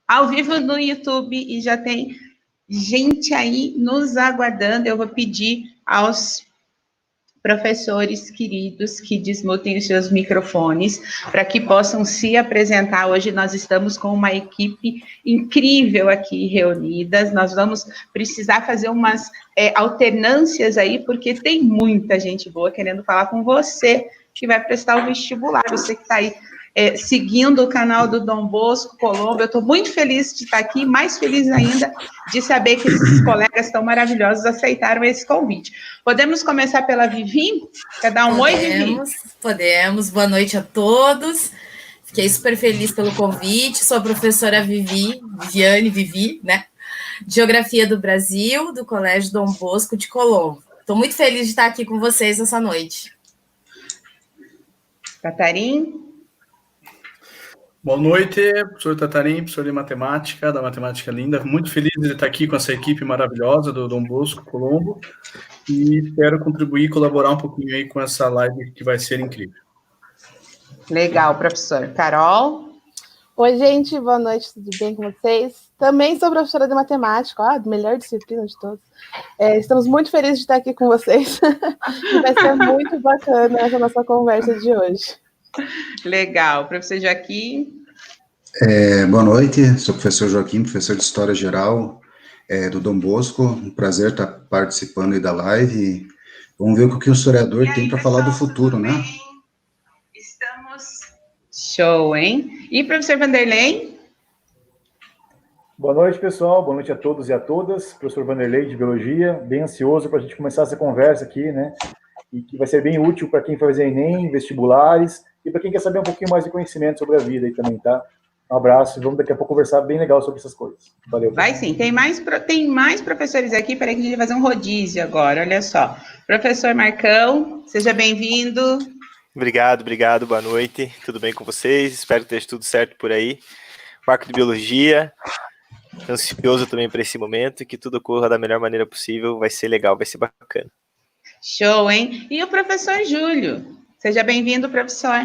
ao vivo no YouTube e já tem gente aí nos aguardando. Eu vou pedir aos professores queridos que desmutem os seus microfones para que possam se apresentar. Hoje nós estamos com uma equipe incrível aqui reunidas. Nós vamos precisar fazer umas alternâncias aí, porque tem muita gente boa querendo falar com você que vai prestar o vestibular. Você que está aí seguindo o canal do Dom Bosco Colombo. Eu estou muito feliz de estar aqui, mais feliz ainda de saber que esses colegas tão maravilhosos aceitaram esse convite. Podemos começar pela Vivi? Quer dar um oi, Vivi? Podemos. Boa noite a todos. Fiquei super feliz pelo convite. Sou a professora Vivi, né? Geografia do Brasil, do Colégio Dom Bosco de Colombo. Estou muito feliz de estar aqui com vocês essa noite. Tatarim? Boa noite, professor Tatarim, professor de matemática, da Matemática Linda. Muito feliz de estar aqui com essa equipe maravilhosa do Dom Bosco Colombo e espero contribuir e colaborar um pouquinho aí com essa live que vai ser incrível. Legal, professor. Carol? Oi, gente, boa noite, tudo bem com vocês? Também sou professora de matemática, melhor disciplina de todos. Estamos muito felizes de estar aqui com vocês e vai ser muito bacana essa nossa conversa de hoje. Legal. Professor Joaquim? Boa noite, sou o professor Joaquim, professor de História Geral do Dom Bosco. Um prazer estar participando aí da live. Vamos ver o que o historiador tem para falar do futuro, né? Estamos... Show, hein? E professor Vanderlei? Boa noite, pessoal. Boa noite a todos e a todas. Professor Vanderlei, de Biologia. Bem ansioso para a gente começar essa conversa aqui, né? E que vai ser bem útil para quem vai fazer Enem, vestibulares, e para quem quer saber um pouquinho mais de conhecimento sobre a vida aí também, tá? Um abraço e vamos daqui a pouco conversar bem legal sobre essas coisas. Valeu. Vai sim, tem mais professores aqui, peraí que a gente vai fazer um rodízio agora, olha só. Professor Marcão, seja bem-vindo. Obrigado, boa noite, tudo bem com vocês? Espero que esteja tudo certo por aí. Marco de Biologia, ansioso também para esse momento, que tudo ocorra da melhor maneira possível, vai ser legal, vai ser bacana. Show, hein? E o professor Júlio? Seja bem-vindo, professor.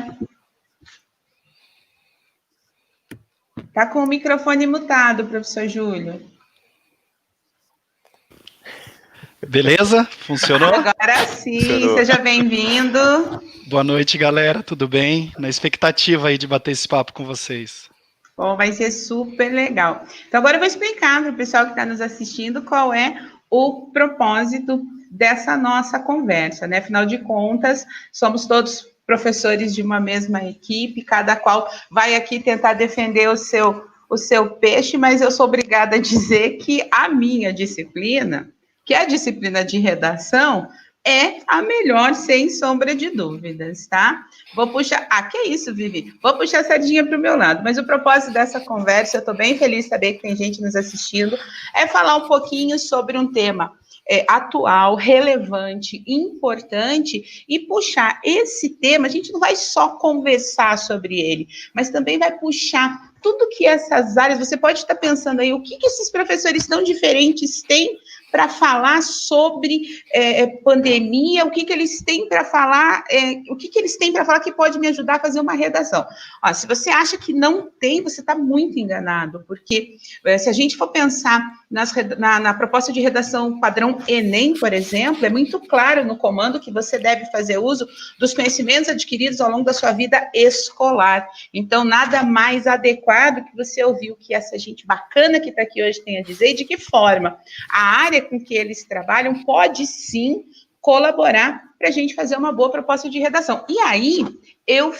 Tá com o microfone mutado, professor Júlio. Beleza? Funcionou? Agora sim, funcionou. Seja bem-vindo. Boa noite, galera, tudo bem? Na expectativa aí de bater esse papo com vocês. Bom, vai ser super legal. Então, agora eu vou explicar para o pessoal que está nos assistindo qual é o propósito dessa nossa conversa, né? Afinal de contas, somos todos professores de uma mesma equipe, cada qual vai aqui tentar defender o seu peixe, mas eu sou obrigada a dizer que a minha disciplina, que é a disciplina de redação, é a melhor, sem sombra de dúvidas, tá? Vou puxar... que é isso, Vivi? Vou puxar a sardinha para o meu lado, mas o propósito dessa conversa, eu estou bem feliz de saber que tem gente nos assistindo, é falar um pouquinho sobre um tema atual, relevante, importante, e puxar esse tema. A gente não vai só conversar sobre ele, mas também vai puxar tudo que essas áreas, você pode estar pensando aí, o que esses professores tão diferentes têm para falar sobre pandemia, o que eles têm para falar, eles têm para falar que pode me ajudar a fazer uma redação. Ó, se você acha que não tem, você está muito enganado, porque se a gente for pensar na proposta de redação padrão Enem, por exemplo, é muito claro no comando que você deve fazer uso dos conhecimentos adquiridos ao longo da sua vida escolar. Então, nada mais adequado que você ouvir o que essa gente bacana que está aqui hoje tem a dizer e de que forma a área com que eles trabalham pode sim colaborar para a gente fazer uma boa proposta de redação. E aí, eu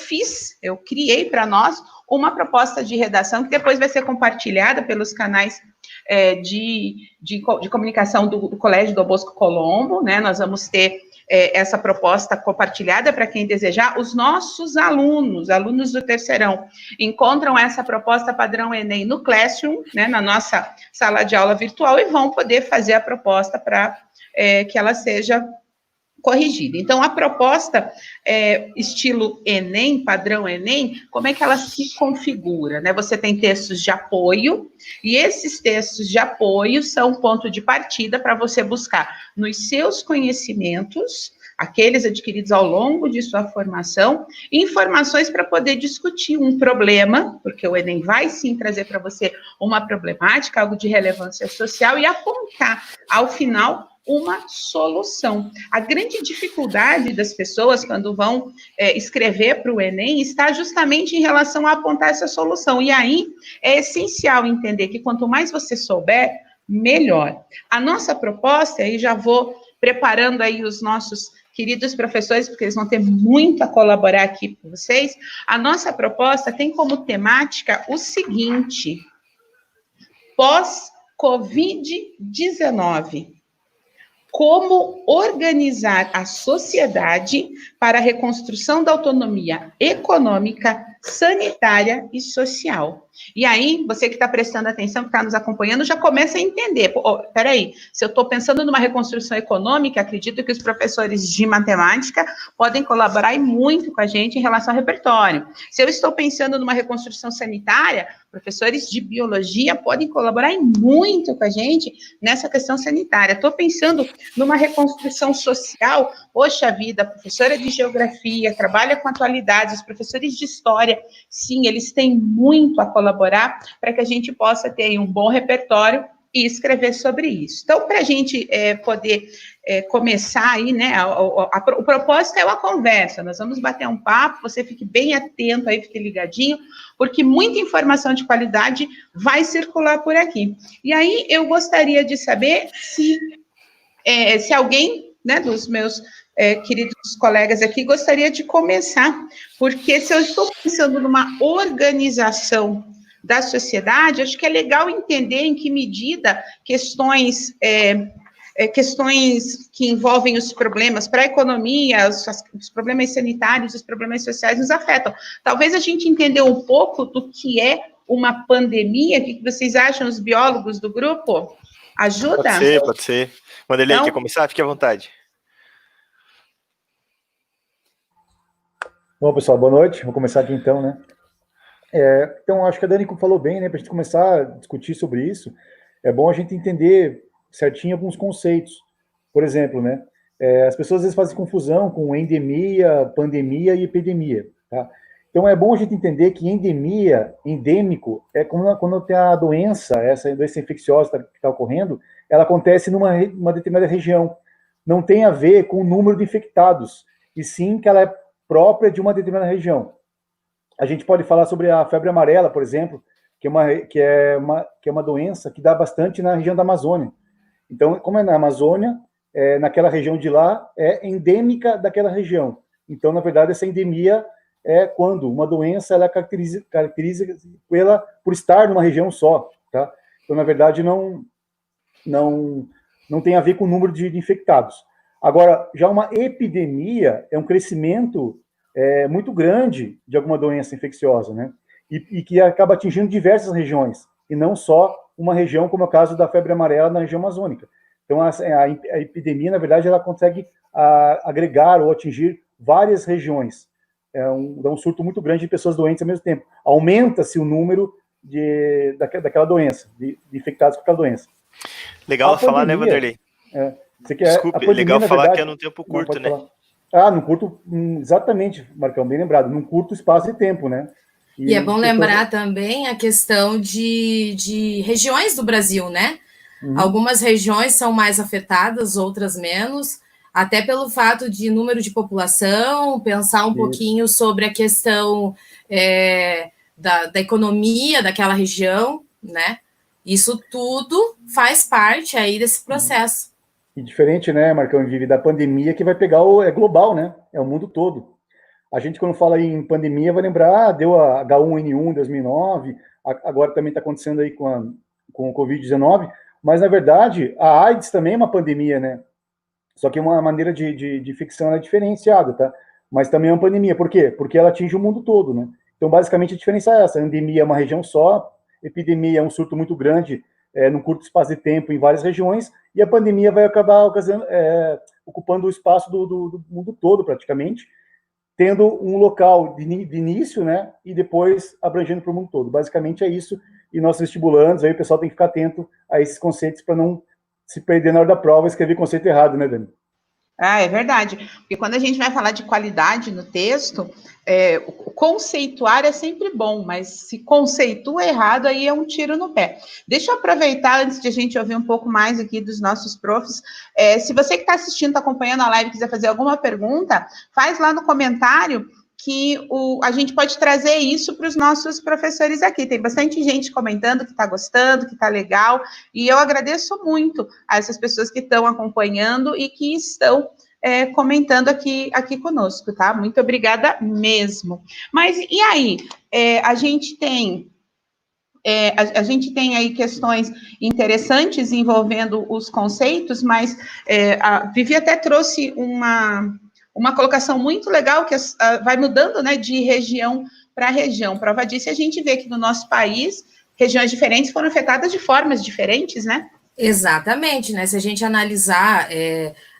criei para nós uma proposta de redação que depois vai ser compartilhada pelos canais de comunicação do Colégio Dom Bosco Colombo, né? Nós vamos ter essa proposta compartilhada para quem desejar. Os nossos alunos do terceirão, encontram essa proposta padrão Enem no Classroom, né, na nossa sala de aula virtual, e vão poder fazer a proposta para que ela seja corrigida. Então, a proposta estilo Enem, padrão Enem, como é que ela se configura, né? Você tem textos de apoio, e esses textos de apoio são ponto de partida para você buscar nos seus conhecimentos, aqueles adquiridos ao longo de sua formação, informações para poder discutir um problema, porque o Enem vai sim trazer para você uma problemática, algo de relevância social, e apontar, ao final, uma solução. A grande dificuldade das pessoas, quando vão escrever para o Enem, está justamente em relação a apontar essa solução. E aí, é essencial entender que quanto mais você souber, melhor. A nossa proposta, aí já vou preparando aí os nossos queridos professores, porque eles vão ter muito a colaborar aqui com vocês, a nossa proposta tem como temática o seguinte: pós-Covid-19. Como organizar a sociedade para a reconstrução da autonomia econômica, sanitária e social. E aí, você que está prestando atenção, que está nos acompanhando, já começa a entender. Peraí, se eu estou pensando numa reconstrução econômica, acredito que os professores de matemática podem colaborar e muito com a gente em relação ao repertório. Se eu estou pensando numa reconstrução sanitária, professores de biologia podem colaborar e muito com a gente nessa questão sanitária. Estou pensando numa reconstrução social, poxa vida, professora de geografia, trabalha com atualidades, os professores de história, sim, eles têm muito a colaborar para que a gente possa ter aí um bom repertório e escrever sobre isso. Então, para a gente poder começar aí, né, o propósito é uma conversa, nós vamos bater um papo, você fique bem atento aí, fique ligadinho, porque muita informação de qualidade vai circular por aqui. E aí, eu gostaria de saber se alguém, né, dos meus queridos colegas aqui, gostaria de começar, porque se eu estou pensando numa organização da sociedade, acho que é legal entender em que medida questões que envolvem os problemas para a economia, os problemas sanitários, os problemas sociais nos afetam. Talvez a gente entender um pouco do que é uma pandemia. O que vocês acham, os biólogos do grupo? Ajuda? Pode ser. Vanderlei, Então, quer começar? Fique à vontade. Bom, pessoal, boa noite. Vou começar aqui então, né? Então, acho que a Dani falou bem, né? Para a gente começar a discutir sobre isso, é bom a gente entender certinho alguns conceitos. Por exemplo, né? As pessoas às vezes fazem confusão com endemia, pandemia e epidemia, tá? Então, é bom a gente entender que endêmico, é quando tem a doença, essa doença infecciosa que está ocorrendo, ela acontece numa determinada região. Não tem a ver com o número de infectados, e sim que ela é própria de uma determinada região. A gente pode falar sobre a febre amarela, por exemplo, que é uma doença que dá bastante na região da Amazônia. Então, como é na Amazônia, naquela região de lá, é endêmica daquela região. Então, na verdade, essa endemia é quando uma doença ela caracteriza por estar numa região só, tá? Então, na verdade, não tem a ver com o número de infectados. Agora, já uma epidemia é um crescimento muito grande de alguma doença infecciosa, né? E que acaba atingindo diversas regiões, e não só uma região, como é o caso da febre amarela na região amazônica. Então, a epidemia, na verdade, ela consegue agregar ou atingir várias regiões. Dá um surto muito grande de pessoas doentes ao mesmo tempo. Aumenta-se o número daquela doença, de infectados com aquela doença. Legal falar, né, Vanderlei? Desculpe, pandemia, legal falar verdade, que é num tempo curto, né? Num curto, exatamente, Marcão, bem lembrado, num curto espaço de tempo, né? E é bom lembrar também a questão de regiões do Brasil, né? Uhum. Algumas regiões são mais afetadas, outras menos, até pelo fato de número de população, pensar um pouquinho sobre a questão da economia daquela região, né? Isso tudo faz parte aí desse processo. E diferente, né, Marcão, da pandemia que vai pegar é global, né? É o mundo todo. A gente, quando fala em pandemia, vai lembrar, deu a H1N1 em 2009, agora também está acontecendo aí com o Covid-19, mas, na verdade, a AIDS também é uma pandemia, né? Só que uma maneira de ficção é diferenciada, tá? Mas também é uma pandemia. Por quê? Porque ela atinge o mundo todo, né? Então, basicamente, a diferença é essa. A endemia é uma região só, epidemia é um surto muito grande, num curto espaço de tempo em várias regiões, e a pandemia vai acabar ocupando o espaço do mundo todo, praticamente, tendo um local de início, né, e depois abrangendo para o mundo todo. Basicamente é isso, e nossos vestibulandos, aí o pessoal tem que ficar atento a esses conceitos para não se perder na hora da prova e escrever conceito errado, né, Dani? Ah, é verdade. Porque quando a gente vai falar de qualidade no texto, o conceituar é sempre bom, mas se conceitua errado, aí é um tiro no pé. Deixa eu aproveitar, antes de a gente ouvir um pouco mais aqui dos nossos profs, se você que está assistindo, está acompanhando a live, quiser fazer alguma pergunta, faz lá no comentário, que a gente pode trazer isso para os nossos professores aqui. Tem bastante gente comentando que está gostando, que está legal, e eu agradeço muito a essas pessoas que estão acompanhando e que estão comentando aqui conosco, tá? Muito obrigada mesmo. Mas, e aí? A gente tem aí questões interessantes envolvendo os conceitos, mas a Vivi até trouxe uma colocação muito legal, que vai mudando, né, de região para região. Prova disso, a gente vê que no nosso país, regiões diferentes foram afetadas de formas diferentes, né? Exatamente, né? Se a gente analisar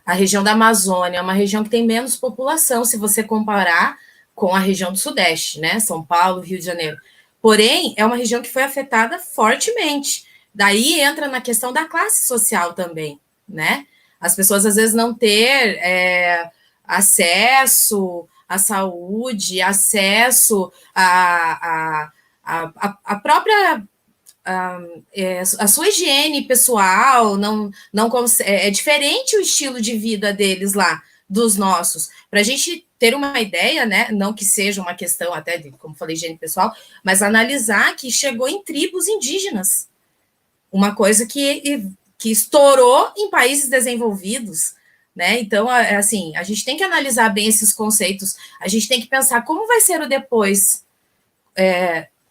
a região da Amazônia, é uma região que tem menos população, se você comparar com a região do Sudeste, né? São Paulo, Rio de Janeiro. Porém, é uma região que foi afetada fortemente. Daí entra na questão da classe social também, né? As pessoas, às vezes, não ter acesso à saúde, acesso à própria... a sua higiene pessoal, é diferente o estilo de vida deles lá, dos nossos. Para a gente ter uma ideia, né, não que seja uma questão até de, como falei, higiene pessoal, mas analisar que chegou em tribos indígenas, uma coisa que estourou em países desenvolvidos, né? Então, assim, a gente tem que analisar bem esses conceitos, a gente tem que pensar como vai ser o depois,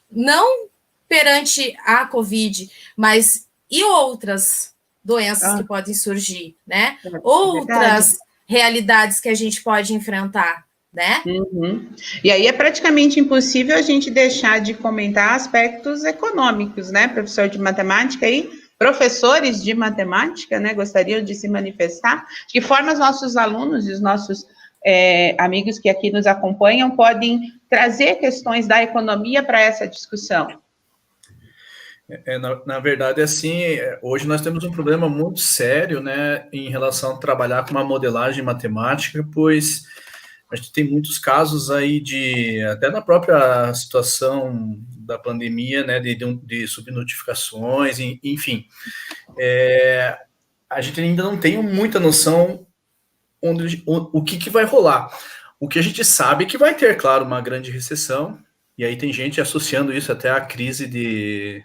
não perante a Covid, mas e outras doenças que podem surgir, né? Outras realidades que a gente pode enfrentar, né? Uhum. E aí é praticamente impossível a gente deixar de comentar aspectos econômicos, né, professor de matemática aí, professores de matemática, né, gostariam de se manifestar? De que forma os nossos alunos e os nossos amigos que aqui nos acompanham podem trazer questões da economia para essa discussão? Na verdade, assim, hoje nós temos um problema muito sério, né, em relação a trabalhar com uma modelagem matemática, pois a gente tem muitos casos aí até na própria situação da pandemia, né, de subnotificações, enfim. A gente ainda não tem muita noção o que vai rolar. O que a gente sabe é que vai ter, claro, uma grande recessão, e aí tem gente associando isso até à crise de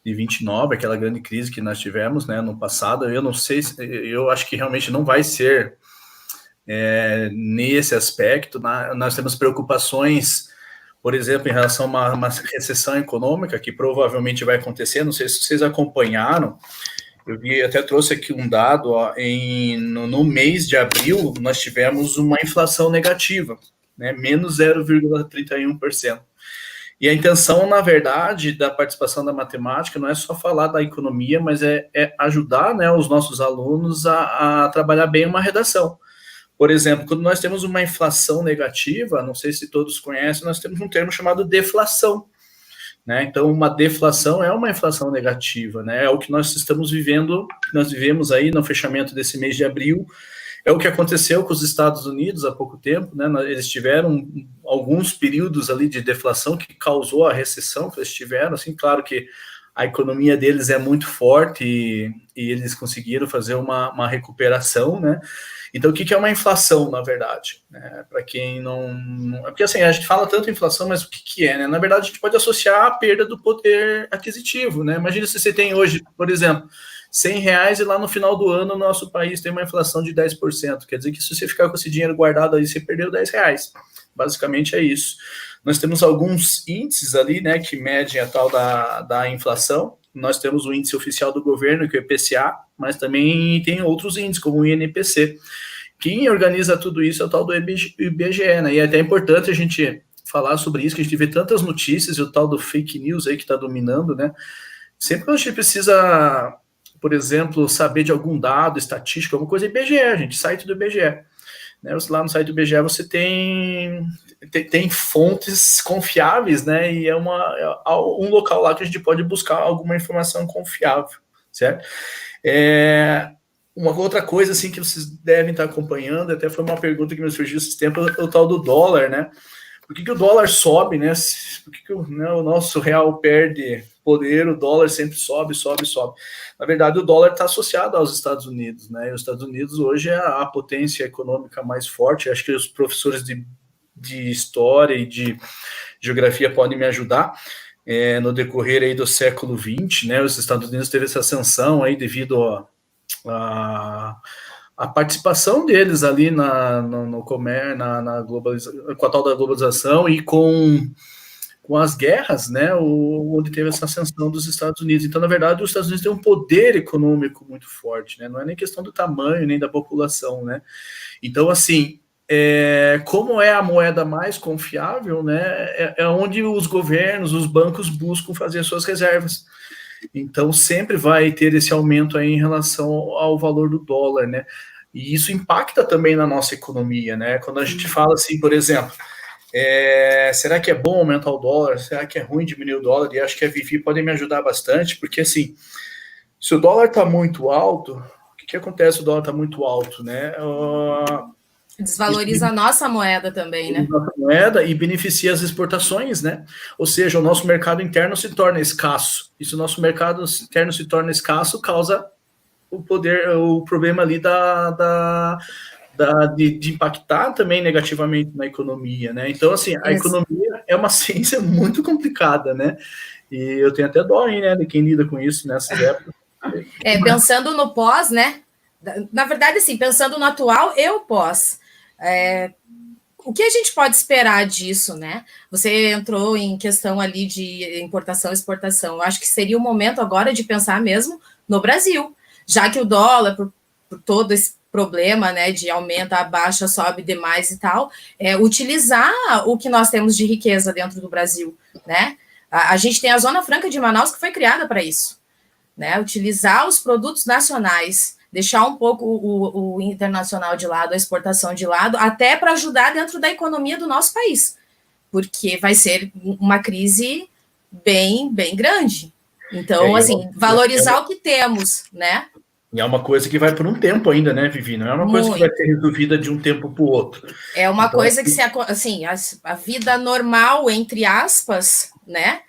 29, aquela grande crise que nós tivemos, né, no passado. Eu não sei, eu acho que realmente não vai ser nesse aspecto. Nós temos preocupações, por exemplo, em relação a uma recessão econômica, que provavelmente vai acontecer. Não sei se vocês acompanharam, eu até trouxe aqui um dado, no mês de abril, nós tivemos uma inflação negativa, né, menos 0,31%. E a intenção, na verdade, da participação da matemática não é só falar da economia, mas é ajudar, né, os nossos alunos a trabalhar bem uma redação. Por exemplo, quando nós temos uma inflação negativa, não sei se todos conhecem, nós temos um termo chamado deflação, né? Então, uma deflação é uma inflação negativa, né? É o que nós estamos vivendo, nós vivemos aí no fechamento desse mês de abril. É o que aconteceu com os Estados Unidos há pouco tempo, né? Eles tiveram alguns períodos ali de deflação que causou a recessão que eles tiveram. Assim, claro que a economia deles é muito forte e eles conseguiram fazer uma recuperação, né? Então, o que é uma inflação, na verdade? Para quem não... Porque, assim, a gente fala tanto inflação, mas o que é, né? Na verdade, a gente pode associar a perda do poder aquisitivo, né? Imagina se você tem hoje, por exemplo, R$100 e lá no final do ano o nosso país tem uma inflação de 10%. Quer dizer que se você ficar com esse dinheiro guardado aí, você perdeu R$10. Basicamente é isso. Nós temos alguns índices ali, né, que medem a tal da inflação. Nós temos o índice oficial do governo, que é o IPCA, mas também tem outros índices, como o INPC. Quem organiza tudo isso é o tal do IBGE, né? E é até importante a gente falar sobre isso, que a gente vê tantas notícias e o tal do fake news aí que está dominando, né? Sempre que a gente precisa, por exemplo, saber de algum dado, estatística, alguma coisa, IBGE, gente, site do IBGE. Né? Lá no site do IBGE você tem fontes confiáveis, né? E é um local lá que a gente pode buscar alguma informação confiável, certo? uma outra coisa assim que vocês devem estar acompanhando, até foi uma pergunta que me surgiu esses tempos, é o tal do dólar, né? Por que o dólar sobe, né? Por que o nosso real perde poder, o dólar sempre sobe, sobe, sobe. Na verdade, o dólar está associado aos Estados Unidos, né? E os Estados Unidos hoje é a potência econômica mais forte. Acho que os professores de história e de geografia podem me ajudar. No decorrer aí do século XX, né? Os Estados Unidos teve essa ascensão aí devido a participação deles ali no comércio, na globalização, com a tal da globalização e com as guerras, né, onde teve essa ascensão dos Estados Unidos. Então, na verdade, os Estados Unidos têm um poder econômico muito forte, né, não é nem questão do tamanho, nem da população, né. Então, assim, como é a moeda mais confiável, né, é onde os governos, os bancos buscam fazer suas reservas. Então, sempre vai ter esse aumento aí em relação ao valor do dólar, né? E isso impacta também na nossa economia, né? Quando a gente fala assim, por exemplo, será que é bom aumentar o dólar? Será que é ruim diminuir o dólar? E acho que a Vivi pode me ajudar bastante, porque assim, se o dólar está muito alto, o que acontece se o dólar está muito alto, né? Desvaloriza a nossa moeda também, né? Nossa moeda e beneficia as exportações, né? Ou seja, o nosso mercado interno se torna escasso. E se o nosso mercado interno se torna escasso, causa o problema ali de impactar também negativamente na economia, né? Então, assim, a economia é uma ciência muito complicada, né? E eu tenho até dó, hein, né, de quem lida com isso nessas épocas. Pensando no pós, né? Na verdade, assim, pensando no atual e o pós. O que a gente pode esperar disso, né? Você entrou em questão ali de importação e exportação. Eu acho que seria o momento agora de pensar mesmo no Brasil, já que o dólar, por todo esse problema, né, de aumenta, abaixa, sobe demais e tal, utilizar o que nós temos de riqueza dentro do Brasil, né? A gente tem a Zona Franca de Manaus que foi criada para isso, né? Utilizar os produtos nacionais, deixar um pouco o internacional de lado, a exportação de lado, até para ajudar dentro da economia do nosso país, porque vai ser uma crise bem, bem grande. Então, assim, valorizar o que temos, né? E é uma coisa que vai por um tempo ainda, né, Vivi? Não é uma coisa que vai ser resolvida de um tempo para o outro. É uma coisa que, assim, a vida normal, entre aspas, né?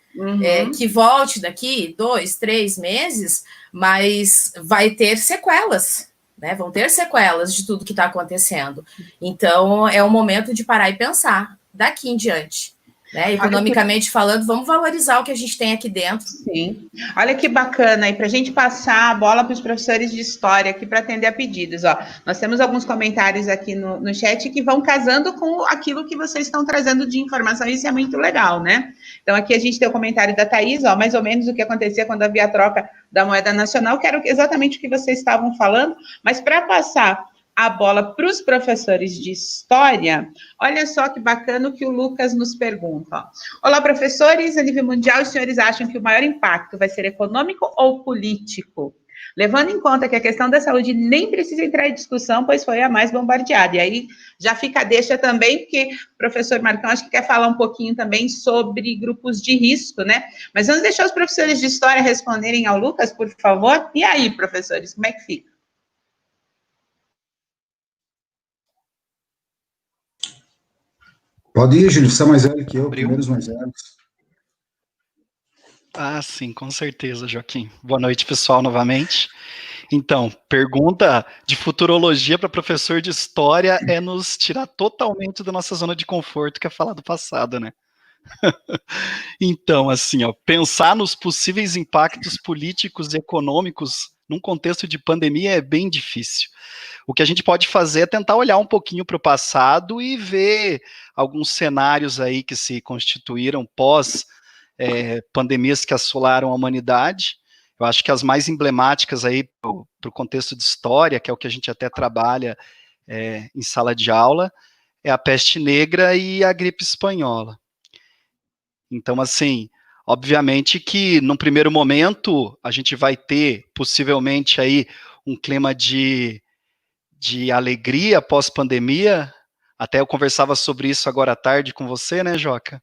Que volte daqui 2, 3 meses, mas vai ter sequelas, né? Vão ter sequelas de tudo que está acontecendo. Então, é o momento de parar e pensar daqui em diante. Né? Economicamente falando, vamos valorizar o que a gente tem aqui dentro. Sim. Olha que bacana, e para a gente passar a bola para os professores de história aqui para atender a pedidos. Ó, nós temos alguns comentários aqui no chat que vão casando com aquilo que vocês estão trazendo de informação, isso é muito legal, né? Então, aqui a gente tem o comentário da Thaís, ó, mais ou menos o que acontecia quando havia a troca da moeda nacional, que era exatamente o que vocês estavam falando, mas para passar a bola para os professores de história, olha só que bacana o que o Lucas nos pergunta. Olá, professores, a nível mundial, os senhores acham que o maior impacto vai ser econômico ou político? Levando em conta que a questão da saúde nem precisa entrar em discussão, pois foi a mais bombardeada. E aí já fica a deixa também, porque o professor Marcão acho que quer falar um pouquinho também sobre grupos de risco, né? Mas vamos deixar os professores de história responderem ao Lucas, por favor. E aí, professores, como é que fica? Pode ir, Júlio, você é mais velho que eu, primeiros mais velhos. Ah, sim, com certeza, Joaquim. Boa noite, pessoal, novamente. Então, pergunta de futurologia para professor de história é nos tirar totalmente da nossa zona de conforto, que é falar do passado, né? Então, assim, ó, pensar nos possíveis impactos políticos e econômicos num contexto de pandemia é bem difícil. O que a gente pode fazer é tentar olhar um pouquinho para o passado e ver alguns cenários aí que se constituíram pós pandemias que assolaram a humanidade. Eu acho que as mais emblemáticas aí para o contexto de história, que é o que a gente até trabalha em sala de aula, é a peste negra e a gripe espanhola. Então, assim, obviamente que num primeiro momento a gente vai ter possivelmente aí um clima de alegria pós-pandemia. Até eu conversava sobre isso agora à tarde com você, né, Joca?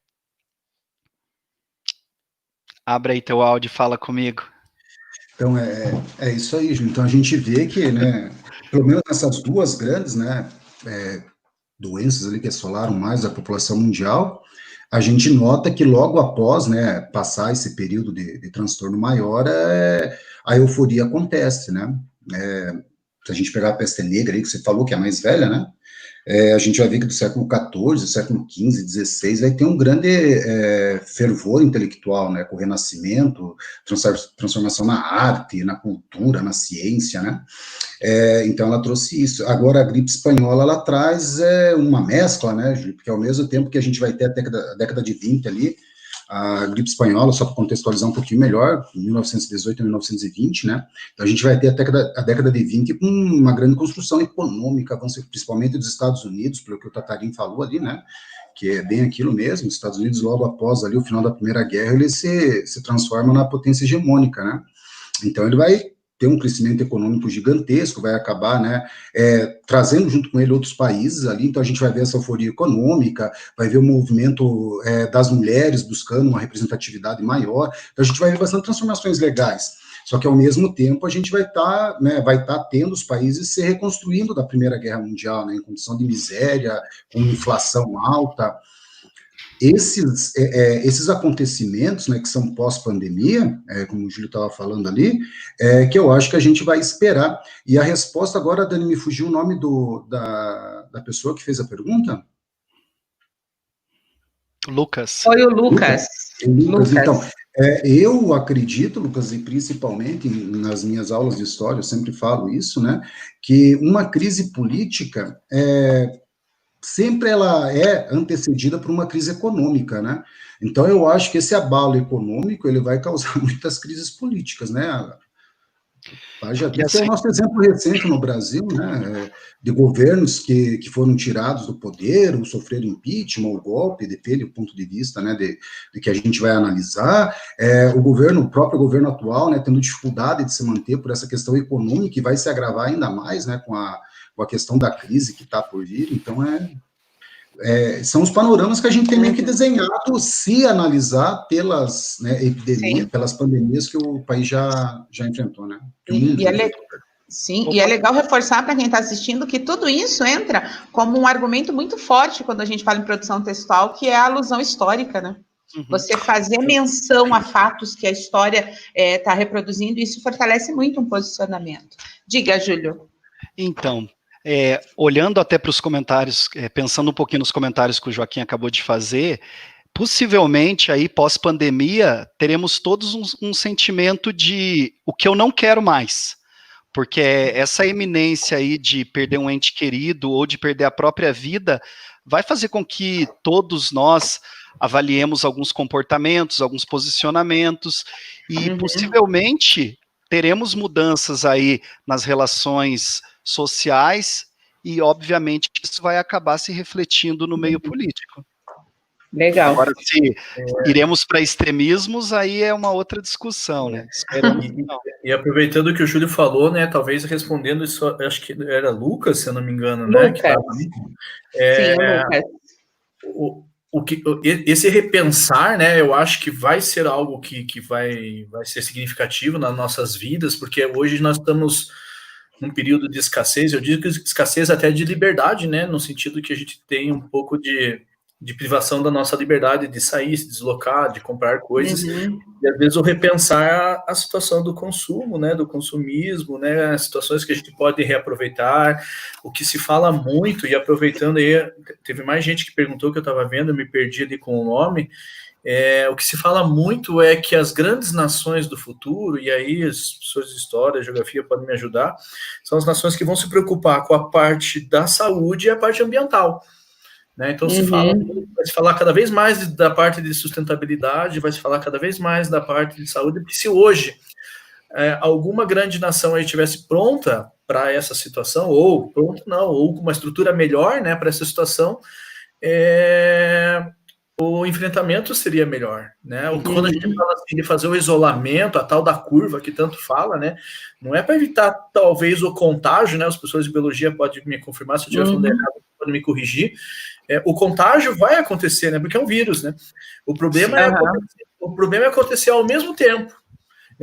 Abre aí teu áudio e fala comigo. Então, é isso aí, Júlio. Então, a gente vê que, né, pelo menos nessas duas grandes, né, doenças ali que assolaram mais a população mundial, a gente nota que logo após, né, passar esse período de transtorno maior, a euforia acontece, né? Se a gente pegar a peste negra aí, que você falou que é a mais velha, né? A gente vai ver que do século XIV, século XV, XVI, vai ter um grande fervor intelectual, né, com o Renascimento, transformação na arte, na cultura, na ciência, né? Então ela trouxe isso. Agora a gripe espanhola, ela traz uma mescla, né, Júlio? Porque ao mesmo tempo que a gente vai ter a década de 20 ali, a gripe espanhola, só para contextualizar um pouquinho melhor, 1918 a 1920, né? Então a gente vai ter a década de 20 com uma grande construção econômica, principalmente dos Estados Unidos, pelo que o Tatarin falou ali, né? Que é bem aquilo mesmo. Os Estados Unidos, logo após ali o final da Primeira Guerra, ele se transforma na potência hegemônica, né? Então ele vai ter um crescimento econômico gigantesco, vai acabar, né, trazendo junto com ele outros países ali, então a gente vai ver essa euforia econômica, vai ver o movimento das mulheres buscando uma representatividade maior, então a gente vai ver bastante transformações legais, só que ao mesmo tempo a gente vai estar tendo os países se reconstruindo da Primeira Guerra Mundial, né, em condição de miséria, com inflação alta. Esses acontecimentos, né, que são pós-pandemia, como o Júlio estava falando ali, que eu acho que a gente vai esperar. E a resposta agora, Dani, me fugiu o nome da pessoa que fez a pergunta? Lucas. Foi o Lucas. Lucas. Então, eu acredito, Lucas, e principalmente nas minhas aulas de história, eu sempre falo isso, né, que uma crise política sempre ela é antecedida por uma crise econômica, né? Então eu acho que esse abalo econômico ele vai causar muitas crises políticas, né? Já tem o nosso exemplo recente no Brasil, né? De governos que foram tirados do poder, ou sofreram impeachment, ou golpe, depende do ponto de vista, né? De que a gente vai analisar. O próprio governo atual, né? Tendo dificuldade de se manter por essa questão econômica, que vai se agravar ainda mais, né? Com a questão da crise que está por vir, então são os panoramas que a gente tem meio que desenhado se analisar pelas epidemias, pelas pandemias que o país já enfrentou, né? E é legal reforçar para quem está assistindo que tudo isso entra como um argumento muito forte quando a gente fala em produção textual, que é a alusão histórica, né? Uhum. Você fazer menção a fatos que a história está reproduzindo, isso fortalece muito um posicionamento. Diga, Júlio. Então, olhando até para os comentários, pensando um pouquinho nos comentários que o Joaquim acabou de fazer, possivelmente aí pós-pandemia teremos todos um sentimento de o que eu não quero mais, porque essa iminência aí de perder um ente querido ou de perder a própria vida vai fazer com que todos nós avaliemos alguns comportamentos, alguns posicionamentos e possivelmente teremos mudanças aí nas relações sociais e, obviamente, isso vai acabar se refletindo no meio político. Legal. Agora, se iremos para extremismos, aí é uma outra discussão, né? E aproveitando o que o Júlio falou, né, talvez respondendo isso, acho que era Lucas, se eu não me engano, Lucas. né? Que tava ali. Esse repensar, né, eu acho que vai ser algo que vai ser significativo nas nossas vidas, porque hoje nós estamos num período de escassez, eu digo que escassez até de liberdade, né, no sentido que a gente tem um pouco de privação da nossa liberdade de sair, se deslocar, de comprar coisas, e às vezes o repensar a situação do consumo, né, do consumismo, né, as situações que a gente pode reaproveitar, o que se fala muito, e aproveitando aí, teve mais gente que perguntou que eu estava vendo, eu me perdi ali com o nome, o que se fala muito é que as grandes nações do futuro, e aí as pessoas de história, geografia podem me ajudar, são as nações que vão se preocupar com a parte da saúde e a parte ambiental. Né? Então vai se falar cada vez mais da parte de sustentabilidade, vai se falar cada vez mais da parte de saúde, porque se hoje alguma grande nação aí estivesse pronta para essa situação, ou com uma estrutura melhor, né, para essa situação, o enfrentamento seria melhor, né? Quando a gente fala assim, de fazer o isolamento, a tal da curva que tanto fala, né? Não é para evitar talvez o contágio, né? As pessoas de biologia podem me confirmar se eu estiver falando errado, podem me corrigir. O contágio vai acontecer, né? Porque é um vírus, né? O problema é acontecer ao mesmo tempo.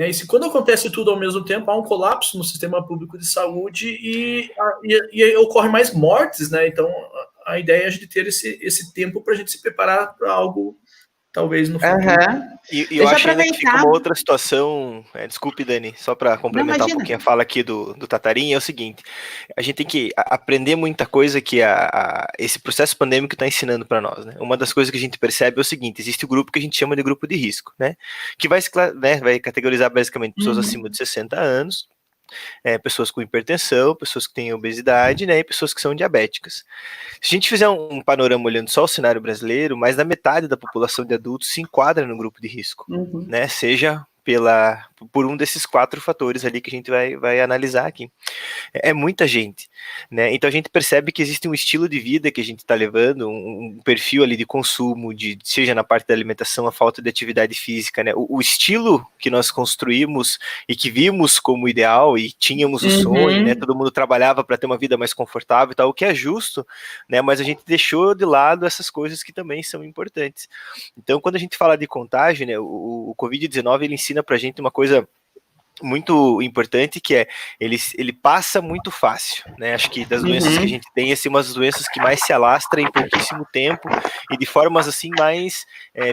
né? E se quando acontece tudo ao mesmo tempo, há um colapso no sistema público de saúde e ocorre mais mortes, né? Então, a ideia é a gente ter esse tempo para a gente se preparar para algo, talvez, no futuro. E eu acho ainda que fica uma outra situação, desculpe, Dani, só para complementar um pouquinho a fala aqui do Tatarim, é o seguinte, a gente tem que aprender muita coisa que esse processo pandêmico está ensinando para nós, né? Uma das coisas que a gente percebe é o seguinte, existe o grupo que a gente chama de grupo de risco, né? Que vai categorizar basicamente pessoas acima de 60 anos, pessoas com hipertensão, pessoas que têm obesidade, né, e pessoas que são diabéticas. Se a gente fizer um panorama olhando só o cenário brasileiro, mais da metade da população de adultos se enquadra no grupo de risco, né, seja por um desses 4 fatores ali que a gente vai analisar aqui. É muita gente, né? Então a gente percebe que existe um estilo de vida que a gente está levando, um perfil ali de consumo, seja na parte da alimentação, a falta de atividade física, né? O estilo que nós construímos e que vimos como ideal e tínhamos o sonho, né? Todo mundo trabalhava para ter uma vida mais confortável e tal, o que é justo, né? Mas a gente deixou de lado essas coisas que também são importantes. Então, quando a gente fala de contágio, né? O Covid-19 ele ensina pra gente uma coisa muito importante, que é ele passa muito fácil, né? Acho que das doenças que a gente tem, assim, umas doenças que mais se alastram em pouquíssimo tempo e de formas assim mais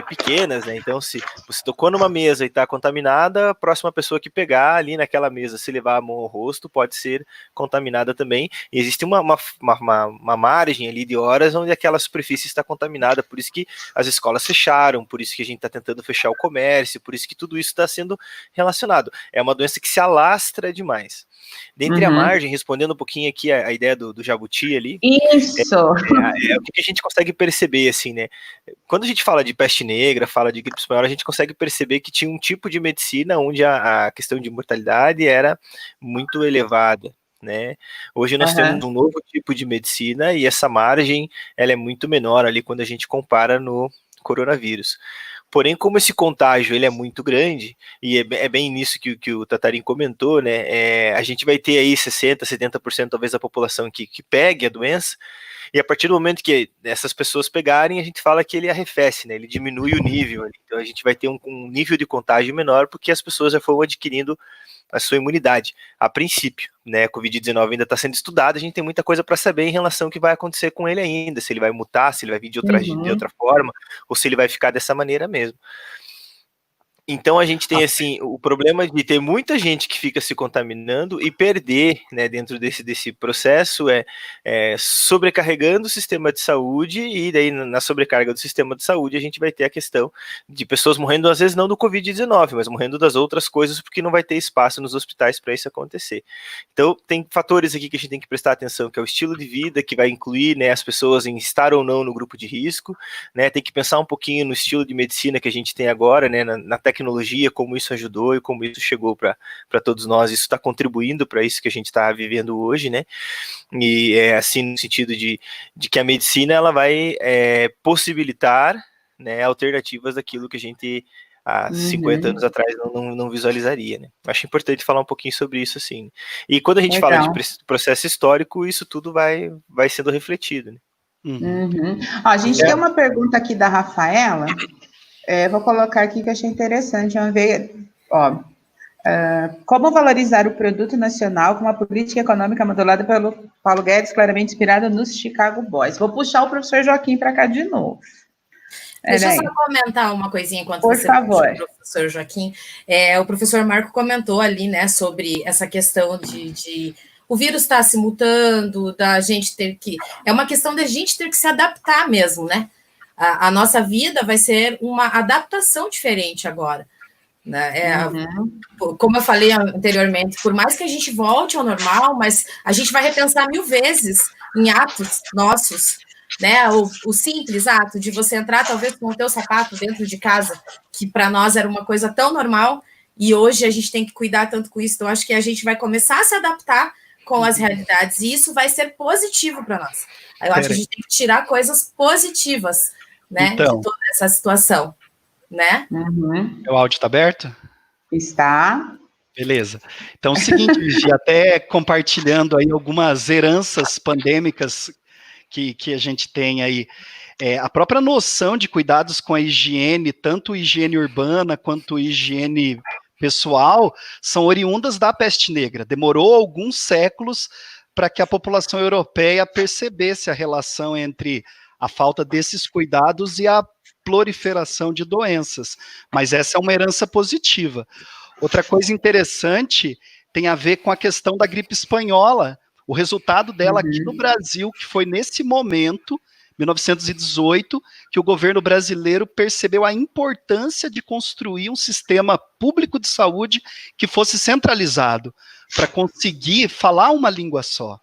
pequenas, né? Então, se você tocou numa mesa e está contaminada, a próxima pessoa que pegar ali naquela mesa, se levar a mão ao rosto, pode ser contaminada também. E existe uma margem ali de horas onde aquela superfície está contaminada, por isso que as escolas fecharam, por isso que a gente está tentando fechar o comércio, por isso que tudo isso está sendo relacionado. É uma doença que se alastra demais. Dentre a margem, respondendo um pouquinho aqui a ideia do jabuti ali. Isso! O que a gente consegue perceber, assim, né? Quando a gente fala de peste negra, fala de gripe espanhola, a gente consegue perceber que tinha um tipo de medicina onde a questão de mortalidade era muito elevada, né? Hoje nós temos um novo tipo de medicina e essa margem, ela é muito menor ali quando a gente compara no coronavírus. Porém, como esse contágio ele é muito grande, e é bem nisso que o Tatarim comentou, né? A gente vai ter aí 60%, 70% talvez da população que pegue a doença, e a partir do momento que essas pessoas pegarem, a gente fala que ele arrefece, né? Ele diminui o nível. Então a gente vai ter um nível de contágio menor, porque as pessoas já foram adquirindo a sua imunidade, a princípio, né? A Covid-19 ainda está sendo estudada, a gente tem muita coisa para saber em relação ao que vai acontecer com ele ainda, se ele vai mutar, se ele vai vir de outra forma, ou se ele vai ficar dessa maneira mesmo. Então a gente tem assim o problema de ter muita gente que fica se contaminando e perder, né, dentro desse processo sobrecarregando o sistema de saúde, e daí na sobrecarga do sistema de saúde a gente vai ter a questão de pessoas morrendo, às vezes não do Covid-19, mas morrendo das outras coisas, porque não vai ter espaço nos hospitais para isso acontecer. Então tem fatores aqui que a gente tem que prestar atenção, que é o estilo de vida, que vai incluir, né, as pessoas em estar ou não no grupo de risco, né, tem que pensar um pouquinho no estilo de medicina que a gente tem agora, né, na tecnologia, como isso ajudou e como isso chegou para todos nós. Isso está contribuindo para isso que a gente está vivendo hoje, né? E é assim no sentido de que a medicina ela vai possibilitar, né, alternativas daquilo que a gente há 50 anos atrás não visualizaria, né? Acho importante falar um pouquinho sobre isso, assim. E quando a gente fala de processo histórico, isso tudo vai sendo refletido, né? Ó, a gente tem uma pergunta aqui da Rafaela. Vou colocar aqui que eu achei interessante. Vamos ver, como valorizar o produto nacional com uma política econômica modulada pelo Paulo Guedes, claramente inspirada nos Chicago Boys. Vou puxar o professor Joaquim para cá de novo. Deixa eu só comentar uma coisinha enquanto Por favor. Puxa o professor Joaquim. O professor Marco comentou ali, né, sobre essa questão de o vírus está se mutando, da gente ter que... É uma questão da gente ter que se adaptar mesmo, né? A nossa vida vai ser uma adaptação diferente agora, né? Como eu falei anteriormente, por mais que a gente volte ao normal, mas a gente vai repensar 1000 vezes em atos nossos, né? O simples ato de você entrar, talvez, com o teu sapato dentro de casa, que para nós era uma coisa tão normal, e hoje a gente tem que cuidar tanto com isso. Então, acho que a gente vai começar a se adaptar com as realidades, e isso vai ser positivo para nós. Eu acho que a gente tem que tirar coisas positivas, né, então, de toda essa situação, né? O áudio está aberto? Está. Beleza. Então, é o seguinte, Gigi, até compartilhando aí algumas heranças pandêmicas que a gente tem aí, a própria noção de cuidados com a higiene, tanto higiene urbana quanto higiene pessoal são oriundas da peste negra. Demorou alguns séculos para que a população europeia percebesse a relação entre a falta desses cuidados e a proliferação de doenças. Mas essa é uma herança positiva. Outra coisa interessante tem a ver com a questão da gripe espanhola. O resultado dela aqui no Brasil, que foi nesse momento, 1918, que o governo brasileiro percebeu a importância de construir um sistema público de saúde que fosse centralizado, para conseguir falar uma língua só.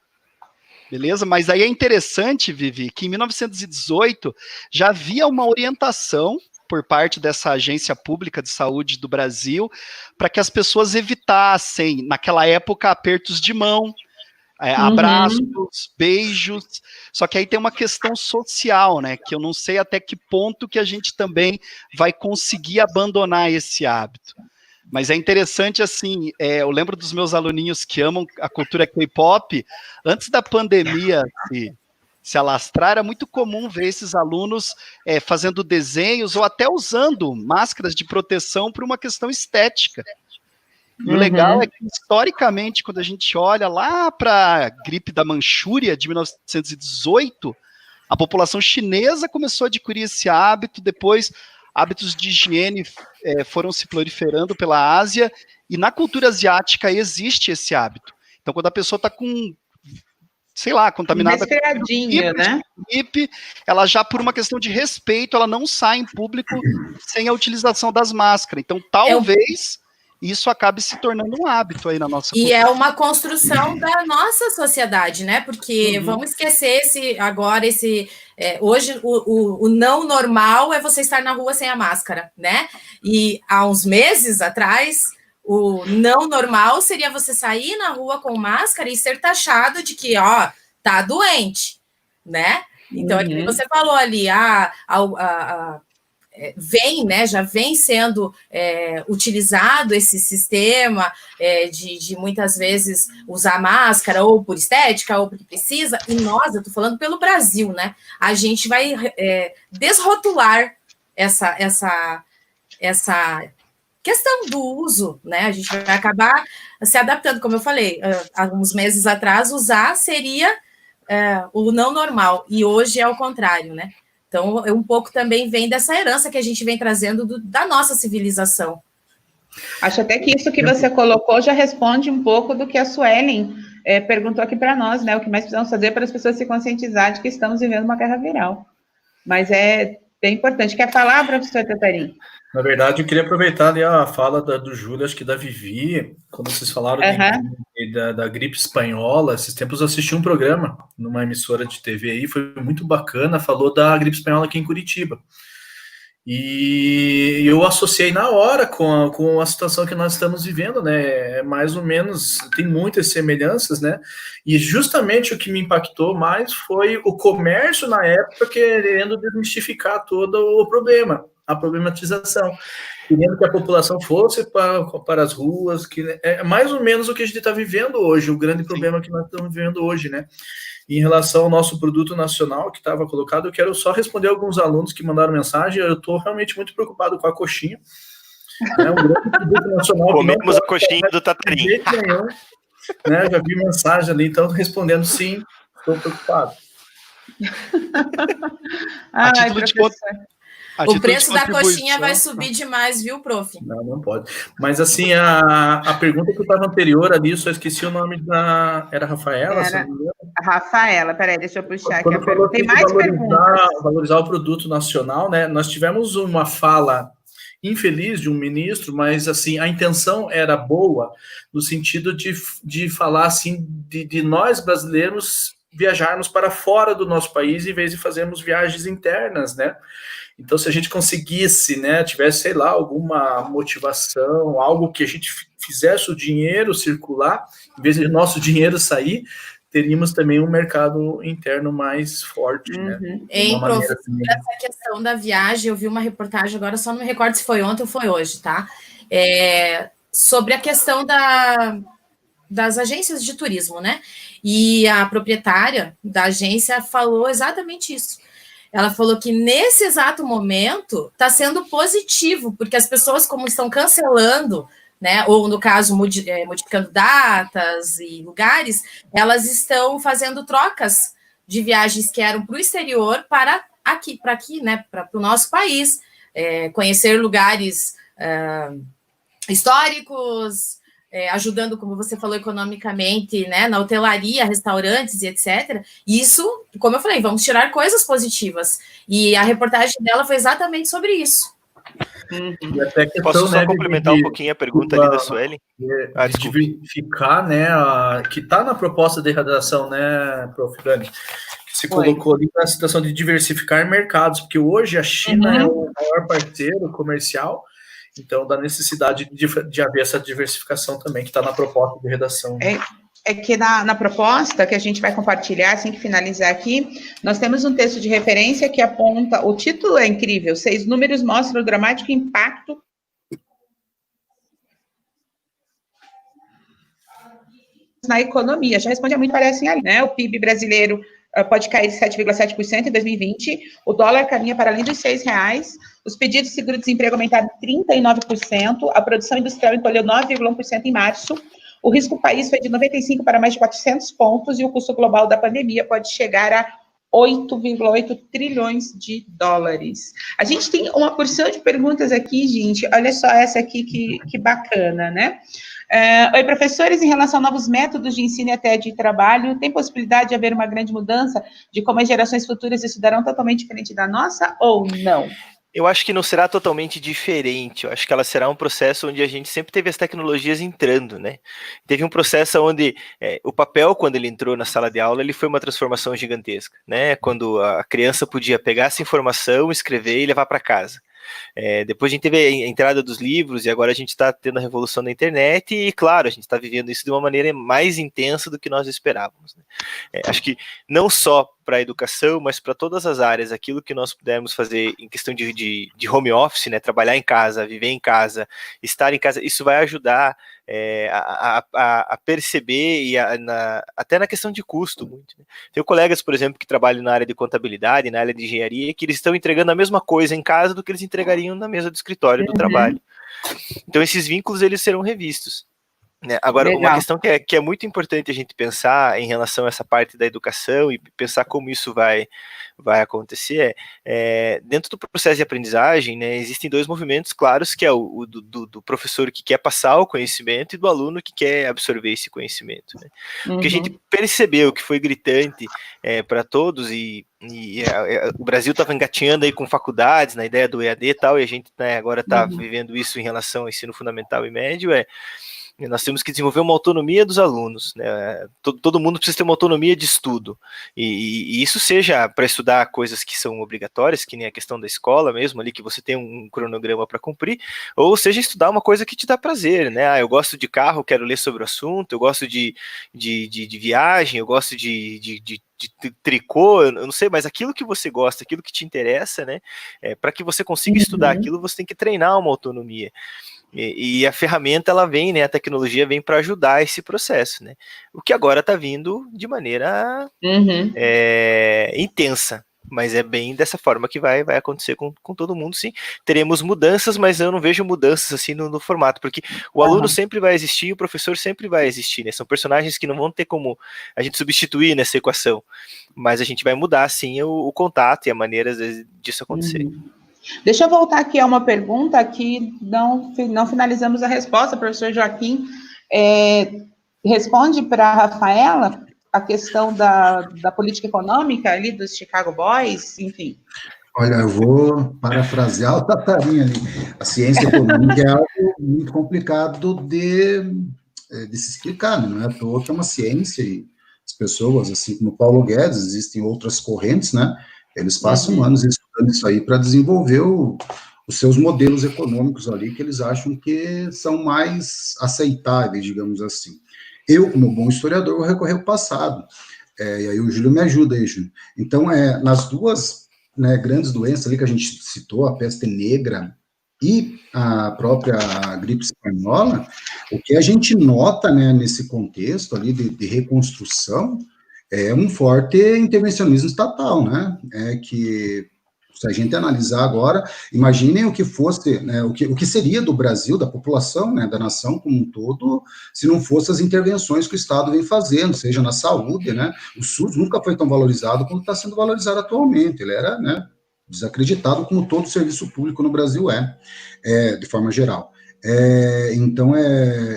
Beleza? Mas aí é interessante, Vivi, que em 1918 já havia uma orientação por parte dessa agência pública de saúde do Brasil para que as pessoas evitassem, naquela época, apertos de mão, abraços, beijos, só que aí tem uma questão social, né, que eu não sei até que ponto que a gente também vai conseguir abandonar esse hábito. Mas é interessante, assim, eu lembro dos meus aluninhos que amam a cultura K-pop, antes da pandemia se alastrar, era muito comum ver esses alunos fazendo desenhos ou até usando máscaras de proteção por uma questão estética. E o legal é que, historicamente, quando a gente olha lá para a gripe da Manchúria, de 1918, a população chinesa começou a adquirir esse hábito, depois hábitos de higiene foram se proliferando pela Ásia, e na cultura asiática existe esse hábito. Então, quando a pessoa está com, sei lá, contaminada com gripe, ela já, por uma questão de respeito, ela não sai em público sem a utilização das máscaras. Então, talvez isso acabe se tornando um hábito aí na nossa cultura. E é uma construção da nossa sociedade, né? Porque vamos esquecer hoje o não normal é você estar na rua sem a máscara, né? E há uns meses atrás, o não normal seria você sair na rua com máscara e ser taxado de que, tá doente, né? Então, é que você falou ali, já vem sendo utilizado esse sistema de muitas vezes usar máscara ou por estética ou porque precisa, e nós, eu estou falando pelo Brasil, né? A gente vai desrotular essa questão do uso, né? A gente vai acabar se adaptando, como eu falei, há uns meses atrás, usar seria o não normal, e hoje é o contrário, né? Então, um pouco também vem dessa herança que a gente vem trazendo da nossa civilização. Acho até que isso que você colocou já responde um pouco do que a Suelen perguntou aqui para nós, né? O que mais precisamos fazer para as pessoas se conscientizar de que estamos vivendo uma guerra viral. Mas é bem importante. Quer falar, professor Tatarim? Na verdade, eu queria aproveitar ali a fala do Júlio, acho que da Vivi, quando vocês falaram da gripe espanhola. Esses tempos eu assisti um programa numa emissora de TV aí, foi muito bacana, falou da gripe espanhola aqui em Curitiba. E eu associei na hora com a situação que nós estamos vivendo, né? Mais ou menos, tem muitas semelhanças, né? E justamente o que me impactou mais foi o comércio na época querendo desmistificar todo o problema, a problematização, querendo que a população fosse para as ruas, que é mais ou menos o que a gente está vivendo hoje, o grande problema que nós estamos vivendo hoje, né? Em relação ao nosso produto nacional que estava colocado, eu quero só responder alguns alunos que mandaram mensagem. Eu estou realmente muito preocupado com a coxinha. Né? Um grande produto nacional. Comemos a coxinha do Tatarim. Né? Já vi mensagem ali, então respondendo sim, estou preocupado. O preço da coxinha vai subir demais, viu, prof? Não pode. Mas, assim, a pergunta que estava anterior ali, só esqueci o nome da... Era Rafaela? Era a Rafaela. Peraí, deixa eu puxar aqui a pergunta. pergunta. Tem mais perguntas. Valorizar o produto nacional, né? Nós tivemos uma fala infeliz de um ministro, mas, assim, a intenção era boa, no sentido de falar, assim, de nós brasileiros viajarmos para fora do nosso país, em vez de fazermos viagens internas, né? Então, se a gente conseguisse, né, tivesse, sei lá, alguma motivação, algo que a gente fizesse o dinheiro circular, em vez de nosso dinheiro sair, teríamos também um mercado interno mais forte, né? Prof, essa questão da viagem, eu vi uma reportagem agora, só não me recordo se foi ontem ou foi hoje, tá? Sobre a questão das agências de turismo, né? E a proprietária da agência falou exatamente isso. Ela falou que nesse exato momento está sendo positivo, porque as pessoas, como estão cancelando, né, ou no caso modificando datas e lugares, elas estão fazendo trocas de viagens que eram para o exterior para aqui, né, para o nosso país, conhecer lugares históricos, ajudando, como você falou, economicamente, né, na hotelaria, restaurantes e etc. Isso, como eu falei, vamos tirar coisas positivas. E a reportagem dela foi exatamente sobre isso. E até questão, Posso só né, complementar um pouquinho a pergunta ali da Sueli? De diversificar, né, que está na proposta de redação, né, prof. Dani, que se colocou ali na situação de diversificar mercados, porque hoje a China é o maior parceiro comercial, então da necessidade de haver essa diversificação também, que está na proposta de redação. É que na proposta que a gente vai compartilhar, assim que finalizar aqui, nós temos um texto de referência que aponta, o título é incrível, 6 números mostram o dramático impacto na economia. Já responde a muito, parecem ali, né? O PIB brasileiro pode cair de 7,7% em 2020, o dólar caminha para além dos R$6, os pedidos de seguro-desemprego aumentaram 39%, a produção industrial encolheu 9,1% em março, o risco país foi de 95 para mais de 400 pontos e o custo global da pandemia pode chegar a 8,8 trilhões de dólares. A gente tem uma porção de perguntas aqui, gente, olha só essa aqui que bacana, né? Oi, professores, em relação a novos métodos de ensino e até de trabalho, tem possibilidade de haver uma grande mudança de como as gerações futuras estudarão totalmente diferente da nossa ou não? Eu acho que não será totalmente diferente, eu acho que ela será um processo onde a gente sempre teve as tecnologias entrando, né? Teve um processo onde o papel, quando ele entrou na sala de aula, ele foi uma transformação gigantesca, né? Quando a criança podia pegar essa informação, escrever e levar para casa. Depois a gente teve a entrada dos livros e agora a gente está tendo a revolução da internet e, claro, a gente está vivendo isso de uma maneira mais intensa do que nós esperávamos, né? Acho que não só para a educação, mas para todas as áreas, aquilo que nós pudermos fazer em questão de home office, né, trabalhar em casa, viver em casa, estar em casa, isso vai ajudar a perceber e até na questão de custo. Muito, né? Tenho colegas, por exemplo, que trabalham na área de contabilidade, na área de engenharia, que eles estão entregando a mesma coisa em casa do que eles entregariam na mesa do escritório do trabalho. Então esses vínculos eles serão revistos. Agora, legal. Uma questão que é muito importante a gente pensar em relação a essa parte da educação e pensar como isso vai acontecer dentro do processo de aprendizagem, né, existem dois movimentos claros, que é o do professor que quer passar o conhecimento e do aluno que quer absorver esse conhecimento, né? O que a gente percebeu que foi gritante para todos e o Brasil estava engatinhando aí com faculdades na ideia do EAD e tal, e a gente, né, agora está vivendo isso em relação ao ensino fundamental e médio, nós temos que desenvolver uma autonomia dos alunos, né? Todo mundo precisa ter uma autonomia de estudo, e isso seja para estudar coisas que são obrigatórias, que nem a questão da escola mesmo, ali que você tem um cronograma para cumprir, ou seja, estudar uma coisa que te dá prazer, né? Eu gosto de carro, quero ler sobre o assunto, eu gosto de viagem, eu gosto de tricô, eu não sei, mas aquilo que você gosta, aquilo que te interessa, né? Para que você consiga estudar aquilo, você tem que treinar uma autonomia. E a ferramenta, ela vem, né, a tecnologia vem para ajudar esse processo, né? O que agora está vindo de maneira intensa, mas é bem dessa forma que vai acontecer com todo mundo, sim. Teremos mudanças, mas eu não vejo mudanças assim no formato, porque o aluno sempre vai existir, o professor sempre vai existir, né? São personagens que não vão ter como a gente substituir nessa equação, mas a gente vai mudar, sim, o contato e a maneira disso acontecer. Deixa eu voltar aqui a uma pergunta que não finalizamos a resposta, professor Joaquim. Responde para a Rafaela a questão da política econômica ali dos Chicago Boys, enfim. Olha, eu vou parafrasear o Tatarinha ali. A ciência econômica é algo muito complicado de se explicar, né? Não é à toa que é uma ciência e as pessoas, assim como Paulo Guedes, existem outras correntes, né? Eles passam anos estudando isso aí para desenvolver os seus modelos econômicos ali, que eles acham que são mais aceitáveis, digamos assim. Eu, como bom historiador, vou recorrer ao passado. E aí o Júlio me ajuda aí, Júlio. Então, nas duas, né, grandes doenças ali que a gente citou, a peste negra e a própria gripe espanhola, o que a gente nota, né, nesse contexto ali de reconstrução, é um forte intervencionismo estatal, né, que Se a gente analisar agora, imaginem o que fosse, né, o que seria do Brasil, da população, né, da nação como um todo, se não fossem as intervenções que o Estado vem fazendo, seja na saúde, né, o SUS nunca foi tão valorizado como está sendo valorizado atualmente, ele era, né, desacreditado como todo serviço público no Brasil de forma geral. Então,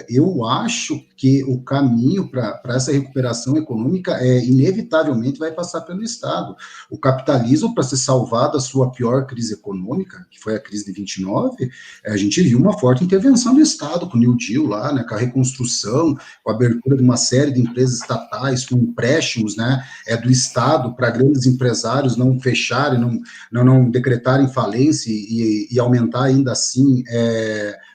eu acho que o caminho para essa recuperação econômica inevitavelmente vai passar pelo Estado. O capitalismo, para ser salvado da sua pior crise econômica, que foi a crise de 29, a gente viu uma forte intervenção do Estado, com o New Deal lá, né, com a reconstrução, com a abertura de uma série de empresas estatais, com empréstimos, né, do Estado para grandes empresários não fecharem, não decretarem falência e aumentar ainda assim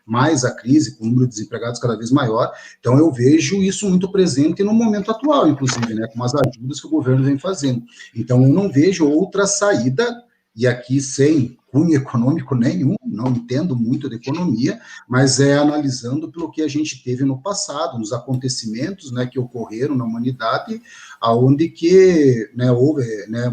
mais a crise, com o número de desempregados cada vez maior. Então, eu vejo isso muito presente no momento atual, inclusive, né, com as ajudas que o governo vem fazendo. Então, eu não vejo outra saída, e aqui sem cunho econômico nenhum, não entendo muito de economia, mas analisando pelo que a gente teve no passado, nos acontecimentos, né, que ocorreram na humanidade, aonde que, né, houve, né,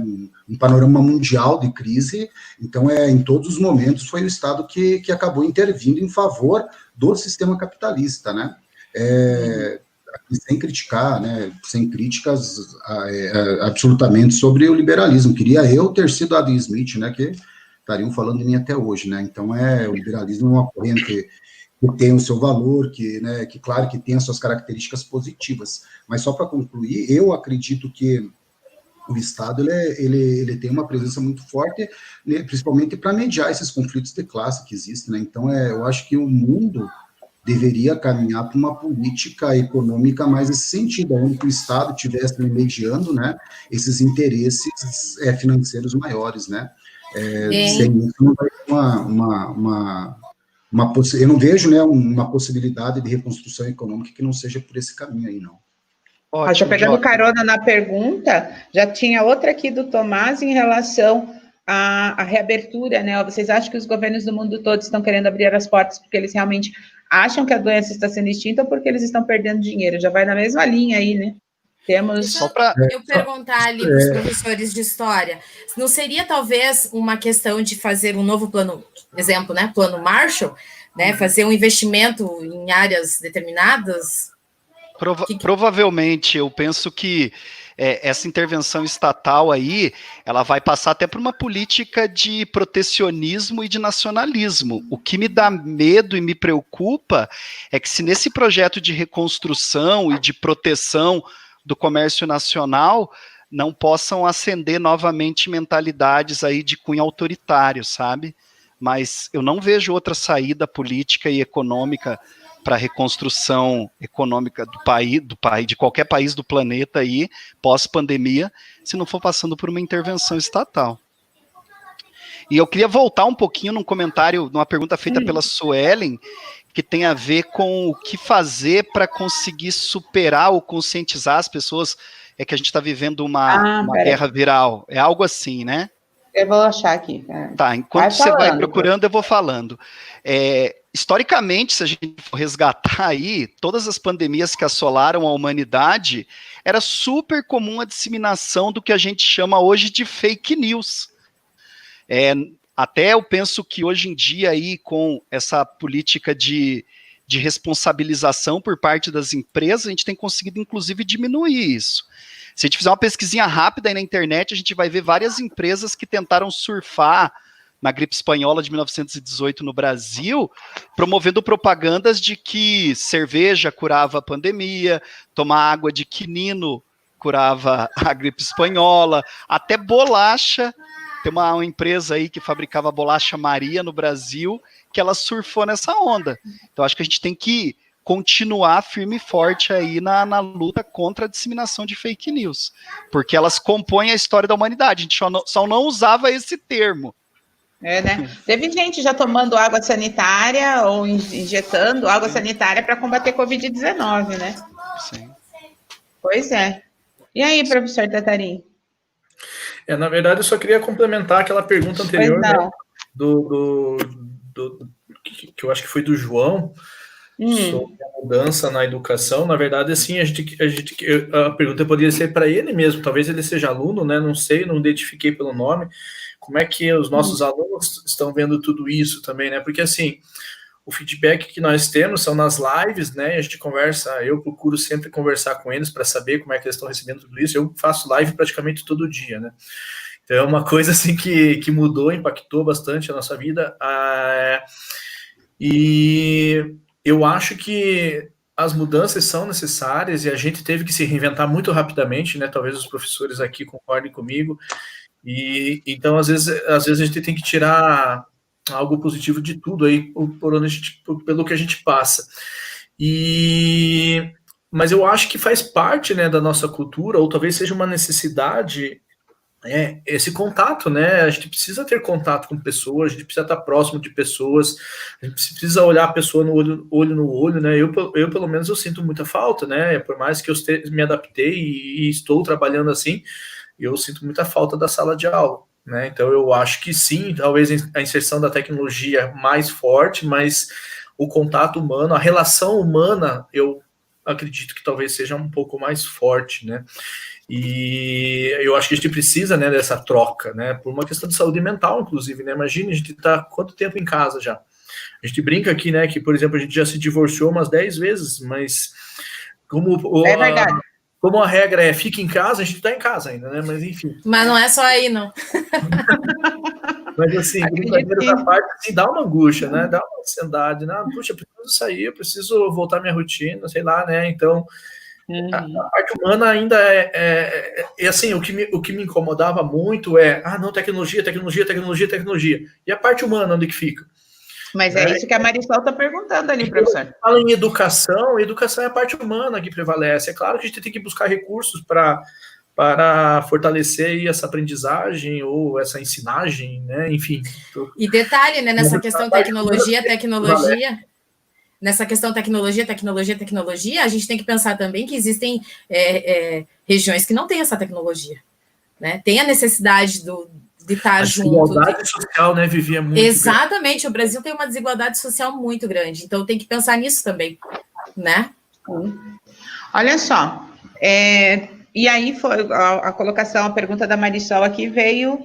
um panorama mundial de crise. Então, em todos os momentos foi o Estado que acabou intervindo em favor do sistema capitalista, né, sem criticar, né, sem críticas absolutamente sobre o liberalismo. Queria eu ter sido Adam Smith, né, que estariam falando de mim até hoje, né, então o liberalismo é uma corrente que tem o seu valor, que claro que tem as suas características positivas, mas só para concluir, eu acredito que o Estado ele tem uma presença muito forte, né, principalmente para mediar esses conflitos de classe que existem, né, então eu acho que o mundo deveria caminhar para uma política econômica mais nesse sentido, onde o Estado estivesse mediando, né, esses interesses financeiros maiores, né, sem isso não vai ter eu não vejo, né, uma possibilidade de reconstrução econômica que não seja por esse caminho aí, não. Ótimo, já pegando carona na pergunta, já tinha outra aqui do Tomás em relação à reabertura, né? Vocês acham que os governos do mundo todo estão querendo abrir as portas porque eles realmente acham que a doença está sendo extinta ou porque eles estão perdendo dinheiro? Já vai na mesma linha aí, né? Temos... Só para eu perguntar ali para os professores de história, não seria talvez uma questão de fazer um novo plano, exemplo, né, plano Marshall, né, fazer um investimento em áreas determinadas? Provavelmente, eu penso que essa intervenção estatal aí, ela vai passar até por uma política de protecionismo e de nacionalismo. O que me dá medo e me preocupa é que se nesse projeto de reconstrução e de proteção do comércio nacional não possam acender novamente mentalidades aí de cunho autoritário, sabe? Mas eu não vejo outra saída política e econômica para a reconstrução econômica do país, de qualquer país do planeta aí, pós-pandemia, se não for passando por uma intervenção estatal. E eu queria voltar um pouquinho num comentário, numa pergunta feita pela Suelen, que tem a ver com o que fazer para conseguir superar ou conscientizar as pessoas, que a gente está vivendo uma guerra viral. É algo assim, né? Eu vou achar aqui. Tá, enquanto você vai procurando, eu vou falando. Historicamente, se a gente for resgatar aí, todas as pandemias que assolaram a humanidade, era super comum a disseminação do que a gente chama hoje de fake news. Até eu penso que hoje em dia, aí, com essa política de responsabilização por parte das empresas, a gente tem conseguido, inclusive, diminuir isso. Se a gente fizer uma pesquisinha rápida aí na internet, a gente vai ver várias empresas que tentaram surfar na gripe espanhola de 1918 no Brasil, promovendo propagandas de que cerveja curava a pandemia, tomar água de quinino curava a gripe espanhola, até bolacha. Tem uma empresa aí que fabricava bolacha Maria no Brasil, que ela surfou nessa onda. Então, acho que a gente tem que continuar firme e forte aí na luta contra a disseminação de fake news, porque elas compõem a história da humanidade. A gente só não usava esse termo. Né? Teve gente já tomando água sanitária ou injetando água sanitária para combater Covid-19, né? Sim. Pois é. E aí, professor Tatarim? Na verdade, eu só queria complementar aquela pergunta anterior, né, que eu acho que foi do João, sobre a mudança na educação. Na verdade, assim, a pergunta poderia ser para ele mesmo, talvez ele seja aluno, né? Não sei, não identifiquei pelo nome. Como é que os nossos alunos estão vendo tudo isso também, né? Porque, assim, o feedback que nós temos são nas lives, né? A gente conversa, eu procuro sempre conversar com eles para saber como é que eles estão recebendo tudo isso. Eu faço live praticamente todo dia, né? Então é uma coisa assim que mudou, impactou bastante a nossa vida. E eu acho que as mudanças são necessárias e a gente teve que se reinventar muito rapidamente, né? Talvez os professores aqui concordem comigo. E então, às vezes a gente tem que tirar algo positivo de tudo aí pelo que a gente passa. Mas eu acho que faz parte, né, da nossa cultura, ou talvez seja uma necessidade, esse contato, né? A gente precisa ter contato com pessoas, a gente precisa estar próximo de pessoas, a gente precisa olhar a pessoa no olho no olho, né? Eu pelo menos, eu sinto muita falta, né? Por mais que eu me adaptei e estou trabalhando assim, eu sinto muita falta da sala de aula, né? Então eu acho que sim, talvez a inserção da tecnologia mais forte, mas o contato humano, a relação humana, eu acredito que talvez seja um pouco mais forte, né? E eu acho que a gente precisa, né, dessa troca, né, por uma questão de saúde mental, inclusive, né? Imagina, a gente tá quanto tempo em casa já? A gente brinca aqui, né, que, por exemplo, a gente já se divorciou umas 10 vezes, mas É verdade. Como a regra é fica em casa, a gente tá em casa ainda, né? Mas enfim. Mas não é só aí, não. Mas assim, brincadeira da parte, assim, dá uma angústia, né? Dá uma ansiedade, né? Puxa, eu preciso sair, eu preciso voltar à minha rotina, sei lá, né? Então, a parte humana ainda assim, o que me incomodava muito não, tecnologia. E a parte humana, onde que fica? Mas é isso que a Marisol está perguntando ali, professor. Fala em educação é a parte humana que prevalece. É claro que a gente tem que buscar recursos para fortalecer aí essa aprendizagem ou essa ensinagem, né? Enfim. E detalhe, né, nessa questão tecnologia, nessa questão tecnologia, a gente tem que pensar também que existem regiões que não têm essa tecnologia, né? Tem a necessidade de estar junto. A desigualdade social, né, vivia muito. Exatamente, o Brasil tem uma desigualdade social muito grande, então tem que pensar nisso também, né? Olha só, e aí foi a colocação, a pergunta da Marisol aqui veio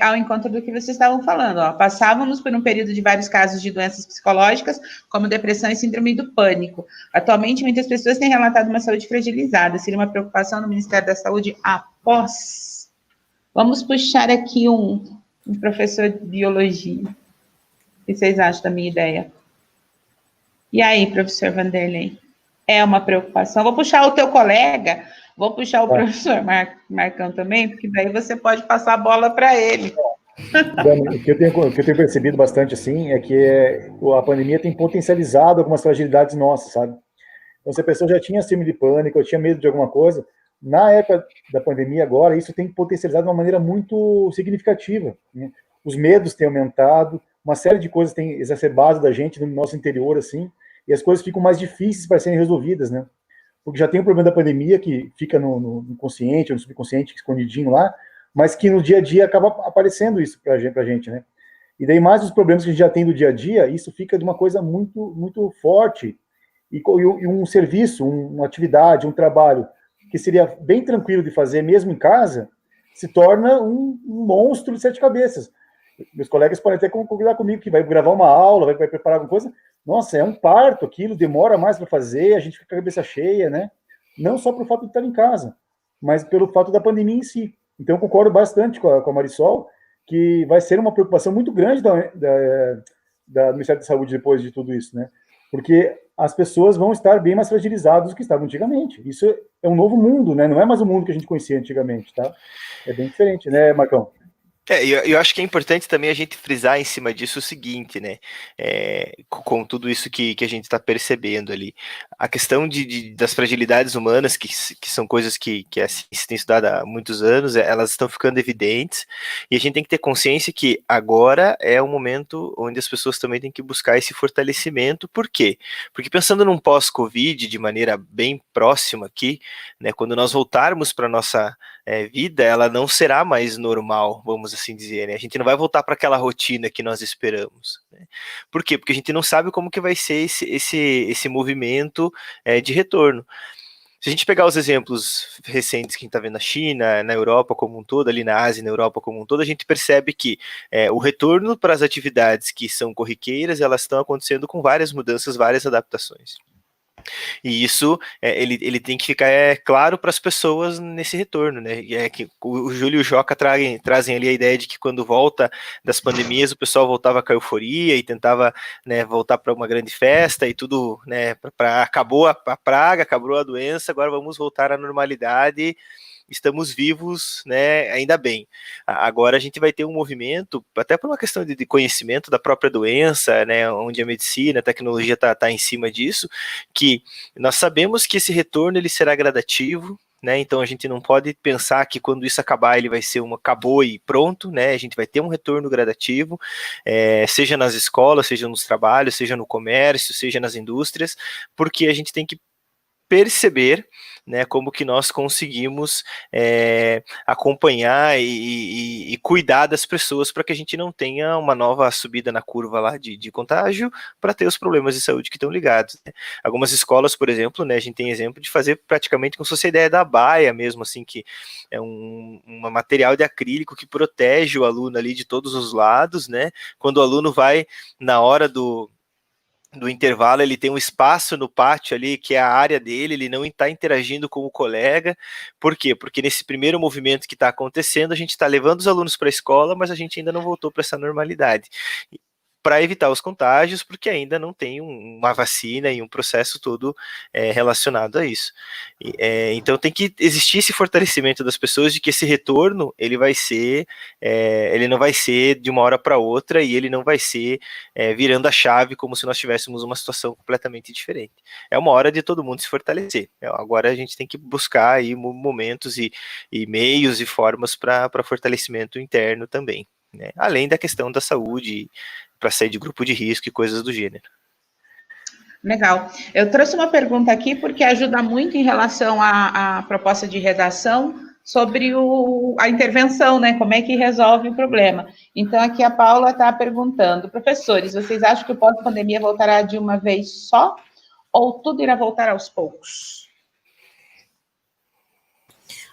ao encontro do que vocês estavam falando. Ó. Passávamos por um período de vários casos de doenças psicológicas, como depressão e síndrome do pânico. Atualmente, muitas pessoas têm relatado uma saúde fragilizada. Seria uma preocupação no Ministério da Saúde após? Vamos puxar aqui um professor de biologia. O que vocês acham da minha ideia? E aí, professor Vanderlei? É uma preocupação? Vou puxar o teu colega, vou puxar o professor Marcão também, porque daí você pode passar a bola para ele. O que eu tenho percebido bastante, assim, é que a pandemia tem potencializado algumas fragilidades nossas, sabe? Então, se a pessoa já tinha síndrome de pânico, ou tinha medo de alguma coisa, na época da pandemia agora, isso tem potencializado de uma maneira muito significativa, né? Os medos têm aumentado, uma série de coisas tem exacerbado da gente no nosso interior, assim, e as coisas ficam mais difíceis para serem resolvidas, né? Porque já tem o problema da pandemia, que fica no consciente ou no subconsciente, escondidinho lá, mas que no dia a dia acaba aparecendo isso pra gente, né? E daí, mais os problemas que a gente já tem do dia a dia, isso fica de uma coisa muito, muito forte. E um serviço, uma atividade, um trabalho que seria bem tranquilo de fazer, mesmo em casa, se torna um monstro de 7 cabeças. Meus colegas podem até concordar comigo que vai gravar uma aula, vai preparar alguma coisa. Nossa, é um parto aquilo, demora mais para fazer, a gente fica com a cabeça cheia, né? Não só pelo fato de estar em casa, mas pelo fato da pandemia em si. Então, eu concordo bastante com a Marisol, que vai ser uma preocupação muito grande do Ministério da Saúde depois de tudo isso, né? Porque as pessoas vão estar bem mais fragilizadas do que estavam antigamente. Isso é um novo mundo, né? Não é mais o mundo que a gente conhecia antigamente, tá? É bem diferente, né, Marcão? Eu acho que é importante também a gente frisar em cima disso o seguinte, né? Com tudo isso que a gente está percebendo ali. A questão das fragilidades humanas, que são coisas que a ciência tem estudado há muitos anos, elas estão ficando evidentes, e a gente tem que ter consciência que agora é um momento onde as pessoas também têm que buscar esse fortalecimento. Por quê? Porque pensando num pós-Covid de maneira bem próxima aqui, né, quando nós voltarmos para a nossa vida, ela não será mais normal, vamos assim dizer, né? A gente não vai voltar para aquela rotina que nós esperamos, né? Por quê? Porque a gente não sabe como que vai ser esse movimento de retorno. Se a gente pegar os exemplos recentes que a gente está vendo na China, na Europa como um todo, ali na Ásia e na Europa como um todo, a gente percebe que o retorno para as atividades que são corriqueiras, elas estão acontecendo com várias mudanças, várias adaptações. E isso ele tem que ficar claro para as pessoas nesse retorno, né? Que o Júlio e o Joca trazem ali a ideia de que quando volta das pandemias, o pessoal voltava com a euforia e tentava, né, voltar para uma grande festa e tudo, né? Acabou a praga, acabou a doença, agora vamos voltar à normalidade. Estamos vivos, né, ainda bem. Agora a gente vai ter um movimento, até por uma questão de conhecimento da própria doença, né, onde a medicina, a tecnologia está em cima disso, que nós sabemos que esse retorno ele será gradativo, né, então a gente não pode pensar que quando isso acabar ele vai ser acabou e pronto, né, a gente vai ter um retorno gradativo, seja nas escolas, seja nos trabalhos, seja no comércio, seja nas indústrias, porque a gente tem que perceber, né, como que nós conseguimos acompanhar e cuidar das pessoas para que a gente não tenha uma nova subida na curva lá de contágio para ter os problemas de saúde que estão ligados, né? Algumas escolas, por exemplo, né, a gente tem exemplo de fazer praticamente como se fosse a ideia da baia mesmo, assim, que é um material de acrílico que protege o aluno ali de todos os lados, né? Quando o aluno vai na hora do intervalo, ele tem um espaço no pátio ali, que é a área dele, ele não está interagindo com o colega. Por quê? Porque nesse primeiro movimento que está acontecendo, a gente está levando os alunos para a escola, mas a gente ainda não voltou para essa normalidade. Para evitar os contágios, porque ainda não tem uma vacina e um processo todo relacionado a isso. Então tem que existir esse fortalecimento das pessoas de que esse retorno ele vai ser, ele não vai ser de uma hora para outra e ele não vai ser virando a chave como se nós tivéssemos uma situação completamente diferente. É uma hora de todo mundo se fortalecer. Agora a gente tem que buscar aí momentos e meios e formas para fortalecimento interno também, né? Além da questão da saúde, para sair de grupo de risco e coisas do gênero. Legal. Eu trouxe uma pergunta aqui porque ajuda muito em relação à proposta de redação sobre a intervenção, né? Como é que resolve o problema. Então, aqui a Paula está perguntando, professores, vocês acham que o pós-pandemia voltará de uma vez só ou tudo irá voltar aos poucos?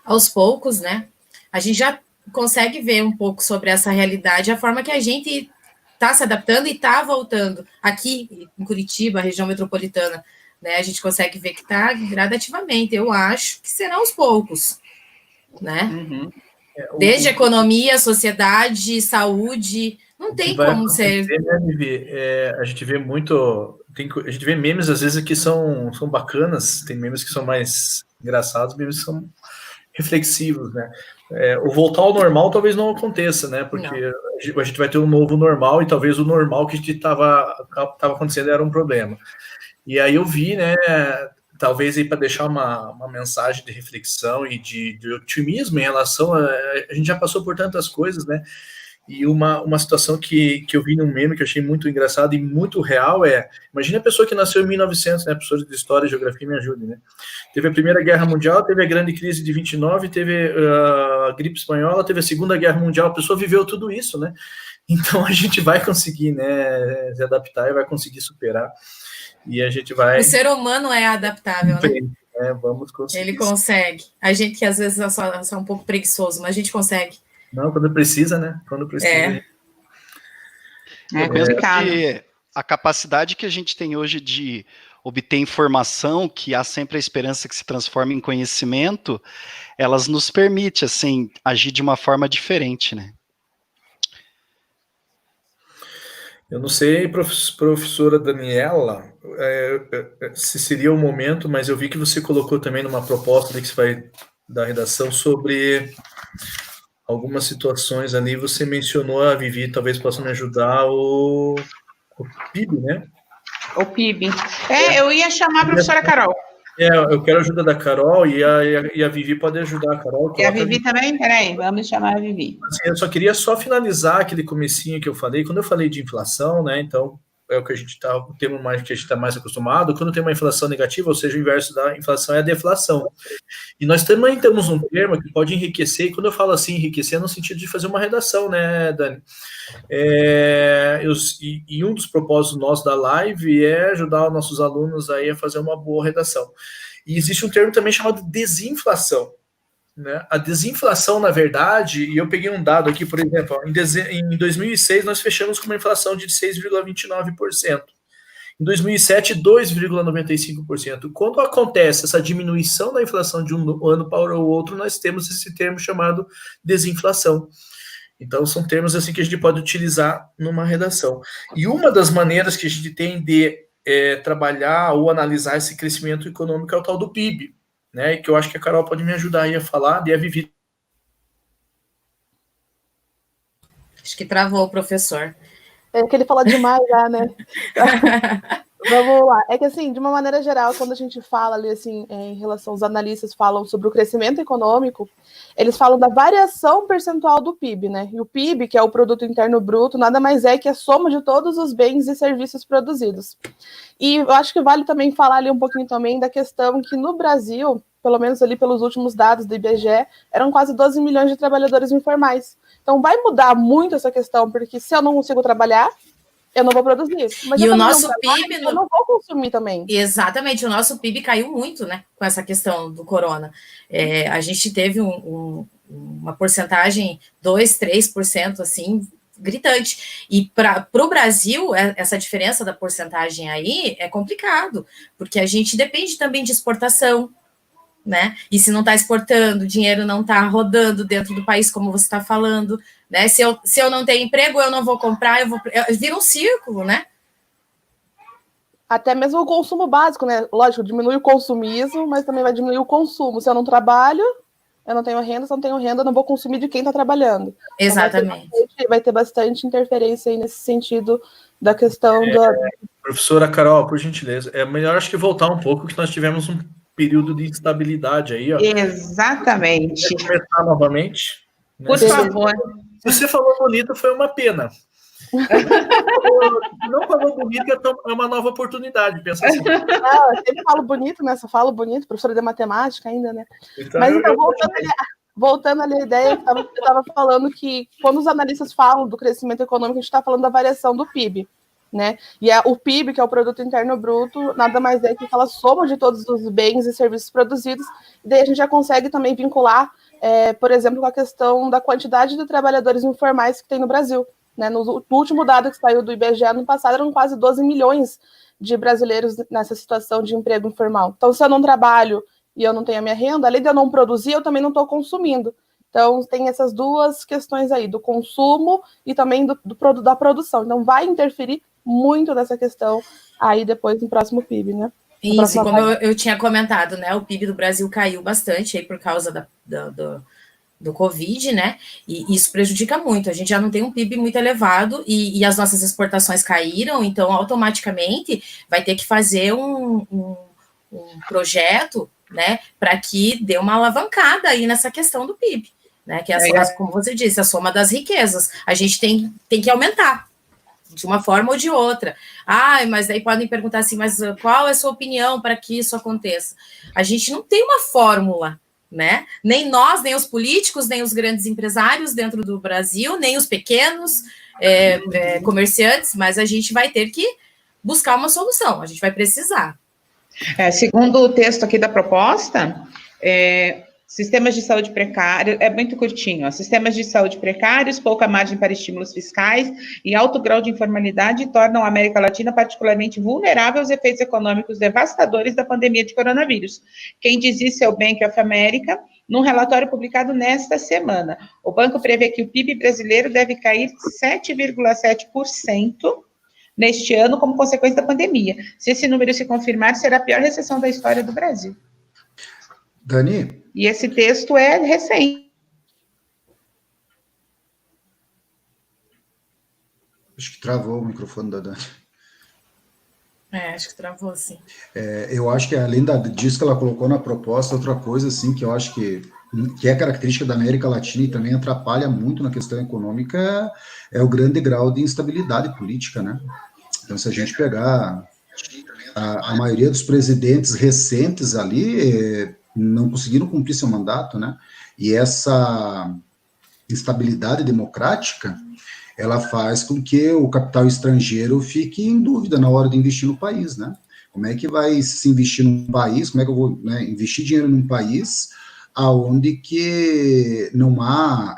Aos poucos, né? A gente já consegue ver um pouco sobre essa realidade, a forma que a gente está se adaptando e está voltando. Aqui em Curitiba, a região metropolitana, né, a gente consegue ver que está gradativamente. Eu acho que será aos poucos, né? Uhum. Desde economia, sociedade, saúde, não tem como ser. Né, Vivi? A gente vê muito, a gente vê memes às vezes que são bacanas, tem memes que são mais engraçados, memes que são reflexivos, né? O voltar ao normal talvez não aconteça, né? Porque a gente vai ter um novo normal e talvez o normal que a gente estava acontecendo era um problema. E aí eu vi, né? Talvez aí para deixar uma mensagem de reflexão e de otimismo em relação a gente já passou por tantas coisas, né? E uma situação que eu vi num meme que eu achei muito engraçado e muito real imagina a pessoa que nasceu em 1900, né, professor de História e Geografia, me ajude, né? Teve a Primeira Guerra Mundial, teve a Grande Crise de 29, teve a gripe espanhola, teve a Segunda Guerra Mundial, a pessoa viveu tudo isso, né? Então a gente vai conseguir, né, se adaptar e vai conseguir superar. E a gente vai... O ser humano é adaptável, né? Vamos conseguir. Ele consegue. A gente que às vezes é só um pouco preguiçoso, mas a gente consegue. Não, quando precisa, né? Quando precisa. Eu penso que a capacidade que a gente tem hoje de obter informação, que há sempre a esperança que se transforme em conhecimento, elas nos permite, assim, agir de uma forma diferente, né? Eu não sei, professora Daniela, se seria o momento, mas eu vi que você colocou também numa proposta que você vai dar redação sobre algumas situações ali. Você mencionou a Vivi, talvez possa me ajudar, o PIB, né? O PIB. Eu ia chamar a professora Carol. Eu quero a ajuda da Carol e a Vivi pode ajudar a Carol. E a Vivi também? Peraí, vamos chamar a Vivi. Assim, eu só queria finalizar aquele comecinho que eu falei, quando eu falei de inflação, né, então, é o que a gente está, o termo mais que a gente está mais acostumado, quando tem uma inflação negativa, ou seja, o inverso da inflação é a deflação. E nós também temos um termo que pode enriquecer, e quando eu falo assim, enriquecer é no sentido de fazer uma redação, né, Dani? E um dos propósitos nossos da live é ajudar os nossos alunos aí a fazer uma boa redação. E existe um termo também chamado desinflação. Né? A desinflação, na verdade, e eu peguei um dado aqui, por exemplo, em 2006 nós fechamos com uma inflação de 6,29%. Em 2007, 2,95%. Quando acontece essa diminuição da inflação de um ano para o outro, nós temos esse termo chamado desinflação. Então, são termos assim que a gente pode utilizar numa redação. E uma das maneiras que a gente tem de trabalhar ou analisar esse crescimento econômico é o tal do PIB. Né, e que eu acho que a Carol pode me ajudar aí a falar, e a Vivi. Acho que travou o professor. É que ele fala demais já, né? Vamos lá. É que, assim, de uma maneira geral, quando a gente fala ali, assim, em relação aos analistas falam sobre o crescimento econômico, eles falam da variação percentual do PIB, né? E o PIB, que é o Produto Interno Bruto, nada mais é que a soma de todos os bens e serviços produzidos. E eu acho que vale também falar ali um pouquinho também da questão que no Brasil, pelo menos ali pelos últimos dados do IBGE, eram quase 12 milhões de trabalhadores informais. Então vai mudar muito essa questão, porque se eu não consigo trabalhar, eu não vou produzir. Mas e o nosso PIB... eu não vou consumir também. Exatamente, o nosso PIB caiu muito, né, com essa questão do corona. A gente teve uma porcentagem, 2%, 3%, assim, gritante. E para o Brasil, essa diferença da porcentagem aí é complicado, porque a gente depende também de exportação, né? E se não está exportando, o dinheiro não está rodando dentro do país, como você está falando, né? Se eu não tenho emprego, eu não vou comprar, vira um círculo, né? Até mesmo o consumo básico, né? Lógico, diminui o consumismo, mas também vai diminuir o consumo. Se eu não trabalho, eu não tenho renda, se eu não tenho renda, eu não vou consumir de quem está trabalhando. Exatamente. Então vai ter bastante interferência aí nesse sentido da questão da... Professora Carol, por gentileza, é melhor acho que voltar um pouco, que nós tivemos um período de instabilidade aí, ó. Exatamente. Vou começar novamente. Né? Por favor. Se você falou bonito, foi uma pena. Se não falou bonito, é uma nova oportunidade, pensa assim. Eu sempre falo bonito, né? Só falo bonito, professora de matemática ainda, né? Então, mas então, voltando ali à ideia, eu estava falando que quando os analistas falam do crescimento econômico, a gente está falando da variação do PIB. Né? E o PIB, que é o Produto Interno Bruto, nada mais é que aquela soma de todos os bens e serviços produzidos, e daí a gente já consegue também vincular, por exemplo, com a questão da quantidade de trabalhadores informais que tem no Brasil. Né? No último dado que saiu do IBGE ano passado, eram quase 12 milhões de brasileiros nessa situação de emprego informal. Então, se eu não trabalho e eu não tenho a minha renda, além de eu não produzir, eu também não estou consumindo. Então, tem essas duas questões aí, do consumo e também da produção. Então, vai interferir muito nessa questão aí depois no próximo PIB, né? Isso, como eu tinha comentado, né? O PIB do Brasil caiu bastante aí por causa do Covid, né? E isso prejudica muito. A gente já não tem um PIB muito elevado e as nossas exportações caíram, então automaticamente vai ter que fazer um projeto, né? Para que dê uma alavancada aí nessa questão do PIB, né? Que é como você disse, a soma das riquezas. A gente tem que aumentar de uma forma ou de outra. Mas daí podem perguntar assim, mas qual é a sua opinião para que isso aconteça? A gente não tem uma fórmula, né? Nem nós, nem os políticos, nem os grandes empresários dentro do Brasil, nem os pequenos comerciantes, mas a gente vai ter que buscar uma solução, a gente vai precisar. Segundo o texto aqui da proposta, sistemas de saúde precários, é muito curtinho, sistemas de saúde precários, pouca margem para estímulos fiscais e alto grau de informalidade tornam a América Latina particularmente vulnerável aos efeitos econômicos devastadores da pandemia de coronavírus. Quem diz isso é o Bank of America, num relatório publicado nesta semana. O banco prevê que o PIB brasileiro deve cair 7,7% neste ano como consequência da pandemia. Se esse número se confirmar, será a pior recessão da história do Brasil. Dani? E esse texto é recente. Acho que travou o microfone da Dani. Acho que travou, sim. Eu acho que além disso que ela colocou na proposta, outra coisa, assim, que eu acho que é característica da América Latina e também atrapalha muito na questão econômica, é o grande grau de instabilidade política, né? Então, se a gente pegar a maioria dos presidentes recentes ali, não conseguiram cumprir seu mandato, né? E essa instabilidade democrática, ela faz com que o capital estrangeiro fique em dúvida na hora de investir no país, né? Como é que vai se investir num país, como é que eu vou, né, investir dinheiro num país aonde que não há,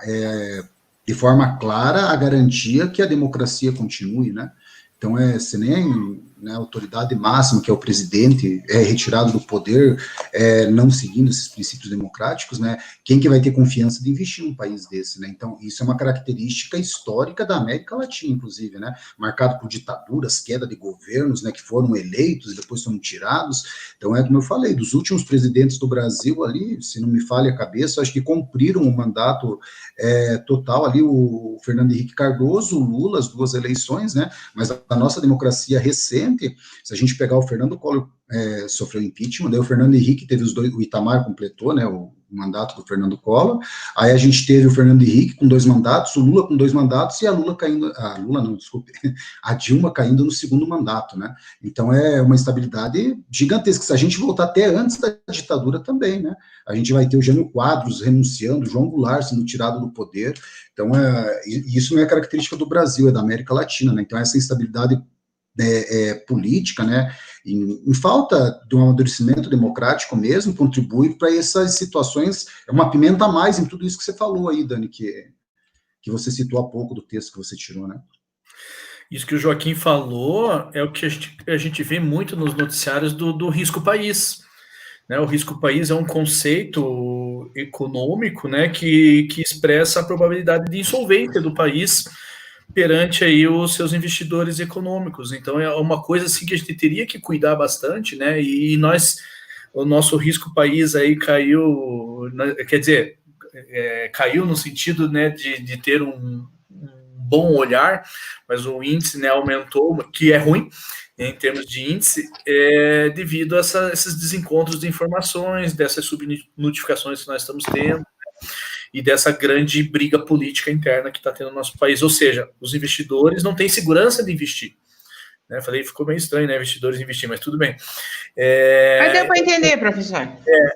de forma clara, a garantia que a democracia continue, né? Então, se nem, né, a autoridade máxima, que é o presidente, é retirado do poder, não seguindo esses princípios democráticos, né, quem que vai ter confiança de investir num país desse, né? Então, isso é uma característica histórica da América Latina, inclusive, né, marcado por ditaduras, queda de governos, né, que foram eleitos e depois foram tirados. Então, como eu falei, dos últimos presidentes do Brasil ali, se não me falha a cabeça, acho que cumpriram o mandato total ali, o Fernando Henrique Cardoso, o Lula, as 2 eleições, né, mas a nossa democracia recente, se a gente pegar o Fernando Collor, sofreu impeachment, daí o Fernando Henrique teve os 2, o Itamar completou, né, o mandato do Fernando Collor, aí a gente teve o Fernando Henrique com 2 mandatos, o Lula com 2 mandatos, e a Dilma caindo no 2º mandato, né, então é uma instabilidade gigantesca. Se a gente voltar até antes da ditadura também, né, a gente vai ter o Jânio Quadros renunciando, João Goulart sendo tirado do poder. Então, isso não é característica do Brasil, é da América Latina, né? Então, essa instabilidade política, né, em falta de um amadurecimento democrático mesmo, contribui para essas situações, é uma pimenta a mais em tudo isso que você falou aí, Dani, que você citou há pouco do texto que você tirou, né? Isso que o Joaquim falou é o que a gente vê muito nos noticiários do risco país. Né, o risco país é um conceito econômico, né, que expressa a probabilidade de insolvência do país perante aí os seus investidores econômicos. Então, é uma coisa assim que a gente teria que cuidar bastante, né, e o nosso risco país aí caiu, quer dizer, caiu no sentido, né, de ter um bom olhar, mas o índice, né, aumentou, que é ruim, em termos de índice, devido a esses desencontros de informações, dessas subnotificações que nós estamos tendo, né, e dessa grande briga política interna que está tendo no nosso país. Ou seja, os investidores não têm segurança de investir. Né? Falei, ficou meio estranho, né, investidores investir, mas tudo bem. Mas deu para entender, professor.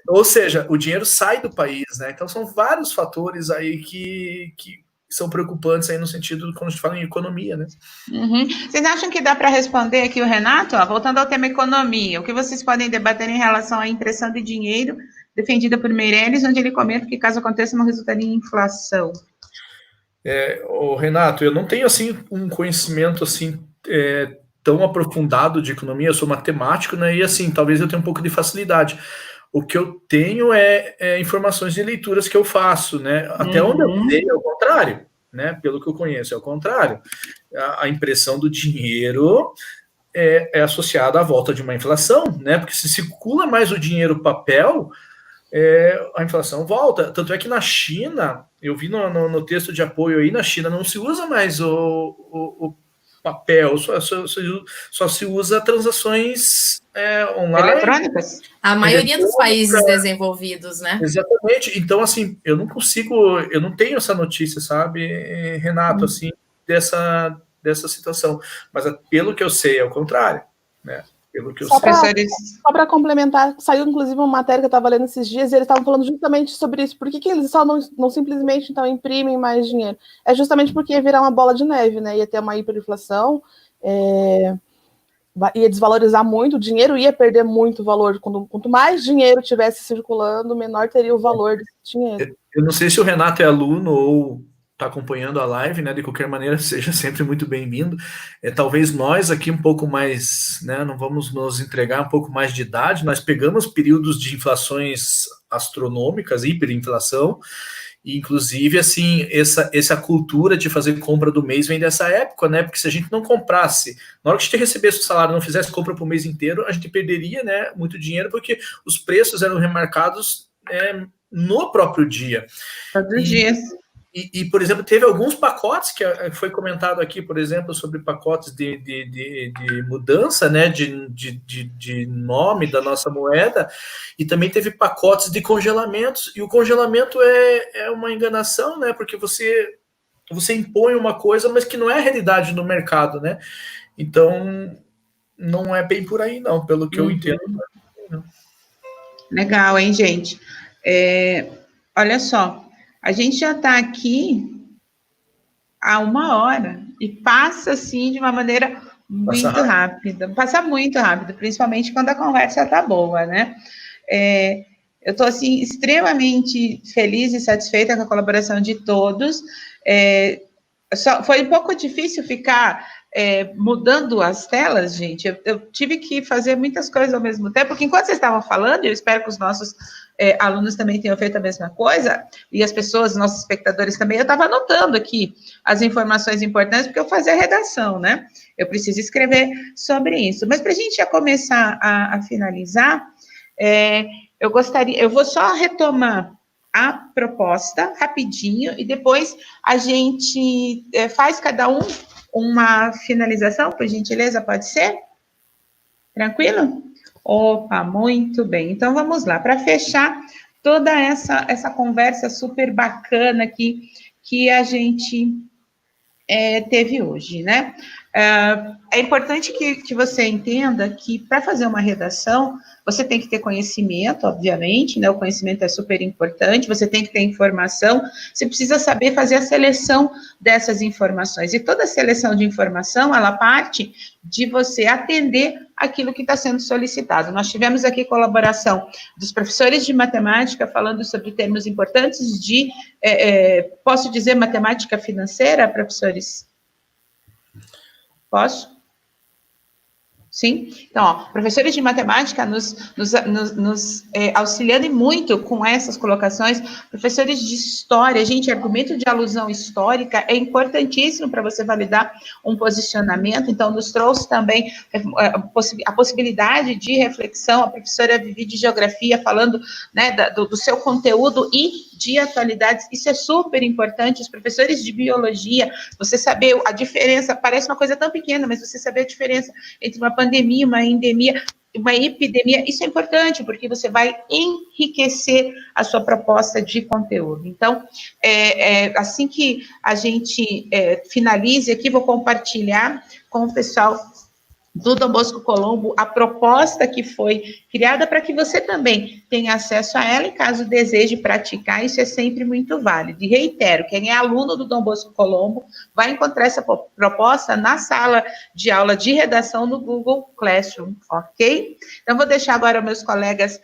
Ou seja, o dinheiro sai do país, né? Então são vários fatores aí que são preocupantes aí no sentido quando a gente fala em economia, né? Uhum. Vocês acham que dá para responder aqui o Renato? Voltando ao tema economia, o que vocês podem debater em relação à impressão de dinheiro defendida por Meirelles, onde ele comenta que caso aconteça não resultaria em inflação? Renato, eu não tenho assim um conhecimento assim tão aprofundado de economia, eu sou matemático, né? E assim, talvez eu tenha um pouco de facilidade. O que eu tenho é informações de leituras que eu faço, né? Até onde eu sei é o contrário, né? Pelo que eu conheço, é o contrário. A impressão do dinheiro é associada à volta de uma inflação, né? Porque se circula mais o dinheiro papel, a inflação volta. Tanto é que na China, eu vi no texto de apoio aí, na China não se usa mais o papel, só se usa transações online. Eletrônicas? A maioria dos países desenvolvidos, né? Exatamente. Então, assim, eu não tenho essa notícia, sabe, Renato, assim, dessa situação. Mas pelo que eu sei, é o contrário, né? Pelo que eu sei. Só para complementar, saiu inclusive uma matéria que eu estava lendo esses dias e eles estavam falando justamente sobre isso. Por que eles só não simplesmente então imprimem mais dinheiro? É justamente porque ia virar uma bola de neve, né? Ia ter uma hiperinflação, ia desvalorizar muito, o dinheiro ia perder muito valor. Quanto mais dinheiro tivesse circulando, menor teria o valor desse dinheiro. Eu não sei se o Renato é aluno ou está acompanhando a live, né? De qualquer maneira, seja sempre muito bem-vindo. Talvez nós aqui um pouco mais, né? Não vamos nos entregar um pouco mais de idade. Nós pegamos períodos de inflações astronômicas, hiperinflação, e inclusive, assim, essa cultura de fazer compra do mês vem dessa época, né? Porque se a gente não comprasse, na hora que a gente recebesse o salário, não fizesse compra para o mês inteiro, a gente perderia, né, muito dinheiro, porque os preços eram remarcados no próprio dia. Todos os dias. E, por exemplo, teve alguns pacotes que foi comentado aqui, por exemplo, sobre pacotes de mudança, né, de nome da nossa moeda, e também teve pacotes de congelamentos, e o congelamento é uma enganação, né, porque você impõe uma coisa, mas que não é a realidade no mercado, né. Então, não é bem por aí, não, pelo que eu entendo. Não. Legal, hein, gente? Olha só, a gente já está aqui há 1 hora e passa, assim, de uma maneira muito rápida. Passa muito rápido, principalmente quando a conversa está boa, né? Eu estou, assim, extremamente feliz e satisfeita com a colaboração de todos. Foi um pouco difícil ficar mudando as telas, gente. Eu tive que fazer muitas coisas ao mesmo tempo, porque enquanto vocês estavam falando, eu espero que os nossos alunos também tenham feito a mesma coisa, e as pessoas, nossos espectadores também, eu estava anotando aqui as informações importantes, porque eu fazia a redação, né? Eu preciso escrever sobre isso. Mas para a gente já começar a finalizar, eu vou só retomar a proposta rapidinho e depois a gente faz cada um uma finalização, por gentileza, pode ser? Tranquilo? Opa, muito bem. Então, vamos lá. Para fechar toda essa conversa super bacana aqui que a gente teve hoje, né? É importante que você entenda que para fazer uma redação, você tem que ter conhecimento, obviamente, né? O conhecimento é super importante, você tem que ter informação, você precisa saber fazer a seleção dessas informações. E toda seleção de informação, ela parte de você atender aquilo que está sendo solicitado. Nós tivemos aqui colaboração dos professores de matemática falando sobre termos importantes de, posso dizer, matemática financeira, professores? Posso? Sim? Então, ó, professores de matemática nos auxiliando muito com essas colocações, professores de história, gente, argumento de alusão histórica é importantíssimo para você validar um posicionamento, então nos trouxe também a possibilidade de reflexão, a professora Vivi de Geografia falando, né, do seu conteúdo e de atualidades, isso é super importante, os professores de Biologia, você saber a diferença, parece uma coisa tão pequena, mas você saber a diferença entre uma pandemia, uma endemia, uma epidemia, isso é importante, porque você vai enriquecer a sua proposta de conteúdo. Então, assim que a gente finalize aqui, vou compartilhar com o pessoal do Dom Bosco Colombo a proposta que foi criada para que você também tenha acesso a ela e caso deseje praticar, isso é sempre muito válido. E reitero, quem é aluno do Dom Bosco Colombo vai encontrar essa proposta na sala de aula de redação no Google Classroom, ok? Então, vou deixar agora meus colegas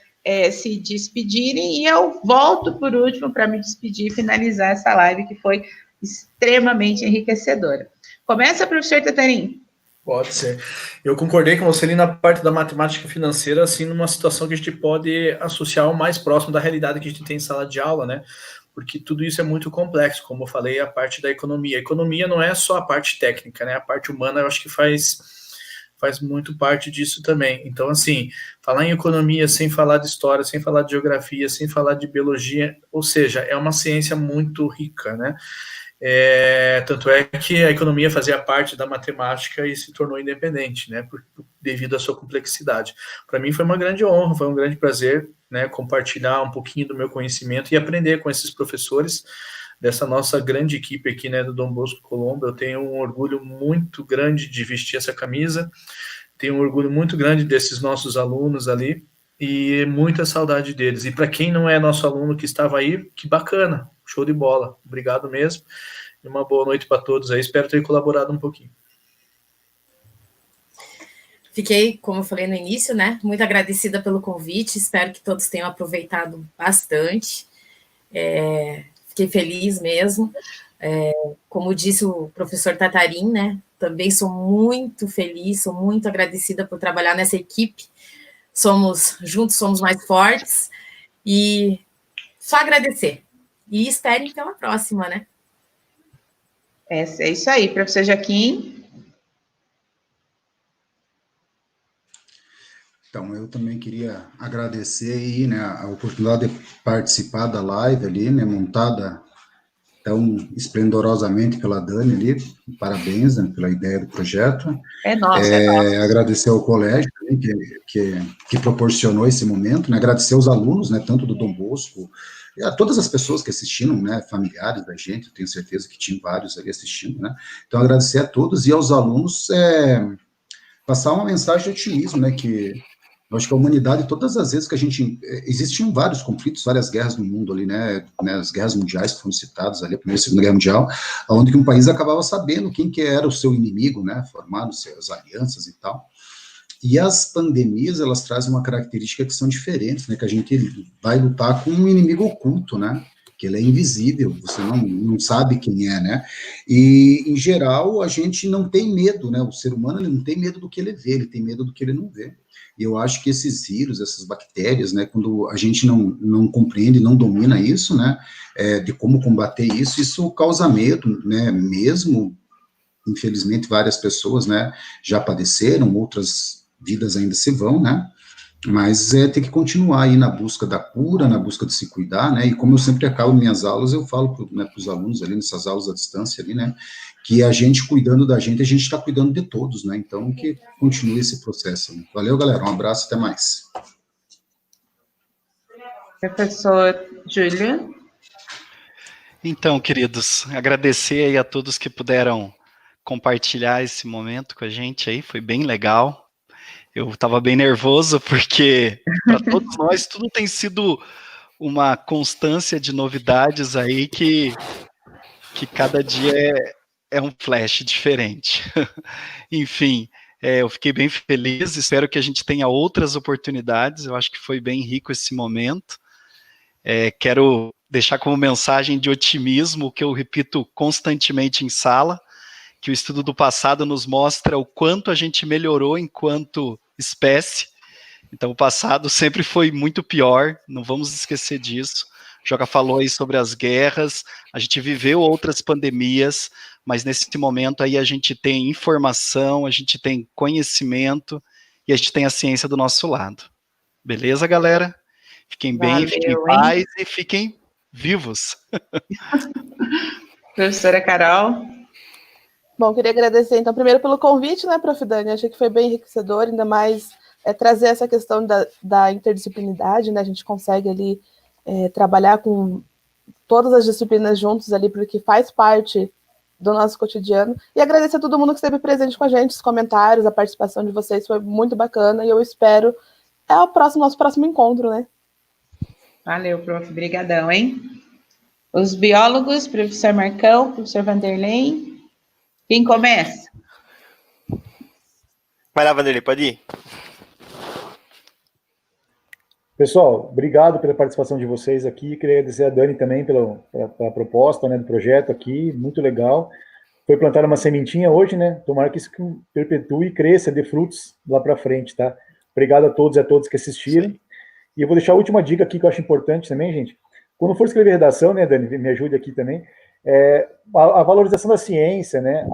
se despedirem e eu volto por último para me despedir e finalizar essa live que foi extremamente enriquecedora. Começa, professor Tatarim. Pode ser. Eu concordei com você ali na parte da matemática financeira, assim, numa situação que a gente pode associar o mais próximo da realidade que a gente tem em sala de aula, né? Porque tudo isso é muito complexo, como eu falei, a parte da economia. A economia não é só a parte técnica, né? A parte humana eu acho que faz muito parte disso também. Então, assim, falar em economia sem falar de história, sem falar de geografia, sem falar de biologia, ou seja, é uma ciência muito rica, né? Tanto é que a economia fazia parte da matemática e se tornou independente, né, devido à sua complexidade. Para mim foi uma grande honra, foi um grande prazer, né, compartilhar um pouquinho do meu conhecimento e aprender com esses professores dessa nossa grande equipe aqui, né, do Dom Bosco Colombo. Eu tenho um orgulho muito grande de vestir essa camisa, tenho um orgulho muito grande desses nossos alunos ali e muita saudade deles. E para quem não é nosso aluno que estava aí, que bacana, show de bola. Obrigado mesmo. E uma boa noite para todos aí. Espero ter colaborado um pouquinho. Fiquei, como eu falei no início, né, muito agradecida pelo convite. Espero que todos tenham aproveitado bastante. Fiquei feliz mesmo. Como disse o professor Tatarim, né, também sou muito feliz, sou muito agradecida por trabalhar nessa equipe. Juntos somos mais fortes. E só agradecer. E esperem pela próxima, né? É isso aí, professor Joaquim. Então, eu também queria agradecer aí, né, a oportunidade de participar da live ali, né, montada tão esplendorosamente pela Dani ali, parabéns, né, pela ideia do projeto. É nosso, é nosso. Agradecer ao colégio também, que proporcionou esse momento, né, agradecer aos alunos, né, tanto do Dom Bosco, e a todas as pessoas que assistiram, né, familiares da gente, eu tenho certeza que tinham vários ali assistindo, né, então agradecer a todos, e aos alunos passar uma mensagem de otimismo, né, que eu acho que a humanidade, todas as vezes que a gente... Existiam vários conflitos, várias guerras no mundo ali, né, as guerras mundiais que foram citadas ali, a Primeira e Segunda Guerra Mundial, onde que um país acabava sabendo quem que era o seu inimigo, né, formando as alianças e tal. E as pandemias, elas trazem uma característica que são diferentes, né, que a gente vai lutar com um inimigo oculto, né, que ele é invisível, você não sabe quem é, né, e, em geral, a gente não tem medo, né, o ser humano ele não tem medo do que ele vê, ele tem medo do que ele não vê. E eu acho que esses vírus, essas bactérias, né, quando a gente não compreende, não domina isso, né, de como combater isso, isso causa medo, né, mesmo, infelizmente, várias pessoas, né, já padeceram, outras vidas ainda se vão, né, mas tem que continuar aí na busca da cura, na busca de se cuidar, né, e como eu sempre acabo minhas aulas, eu falo para os alunos ali, nessas aulas à distância ali, né, que a gente cuidando da gente, a gente está cuidando de todos, né, então que continue esse processo. Né? Valeu, galera, um abraço, até mais. Professor Júlio. Então, queridos, agradecer aí a todos que puderam compartilhar esse momento com a gente aí, foi bem legal. Eu estava bem nervoso, porque para todos nós tudo tem sido uma constância de novidades aí que cada dia é um flash diferente. Enfim, eu fiquei bem feliz, espero que a gente tenha outras oportunidades, eu acho que foi bem rico esse momento. Quero deixar como mensagem de otimismo o que eu repito constantemente em sala, que o estudo do passado nos mostra o quanto a gente melhorou enquanto espécie. Então, o passado sempre foi muito pior, não vamos esquecer disso. O Joca falou aí sobre as guerras, a gente viveu outras pandemias, mas nesse momento aí a gente tem informação, a gente tem conhecimento e a gente tem a ciência do nosso lado. Beleza, galera? Fiquem bem, fiquem em paz e fiquem vivos. Professora Carol. Bom, queria agradecer, então, primeiro pelo convite, né, Prof. Dani? Achei que foi bem enriquecedor, ainda mais trazer essa questão da interdisciplinaridade, né? A gente consegue ali trabalhar com todas as disciplinas juntos ali, porque faz parte do nosso cotidiano. E agradecer a todo mundo que esteve presente com a gente, os comentários, a participação de vocês foi muito bacana, e eu espero nosso próximo encontro, né? Valeu, prof. Brigadão, hein? Os biólogos, professor Marcão, professor Vanderlei. Quem começa? Vai lá, Vanderlei, pode ir. Pessoal, obrigado pela participação de vocês aqui. Queria agradecer a Dani também pela proposta, né, do projeto aqui, muito legal. Foi plantada uma sementinha hoje, né? Tomara que isso perpetue e cresça, dê frutos lá para frente, tá? Obrigado a todos e a todas que assistiram. E eu vou deixar a última dica aqui que eu acho importante também, gente. Quando for escrever redação, né, Dani, me ajude aqui também, a valorização da ciência, né?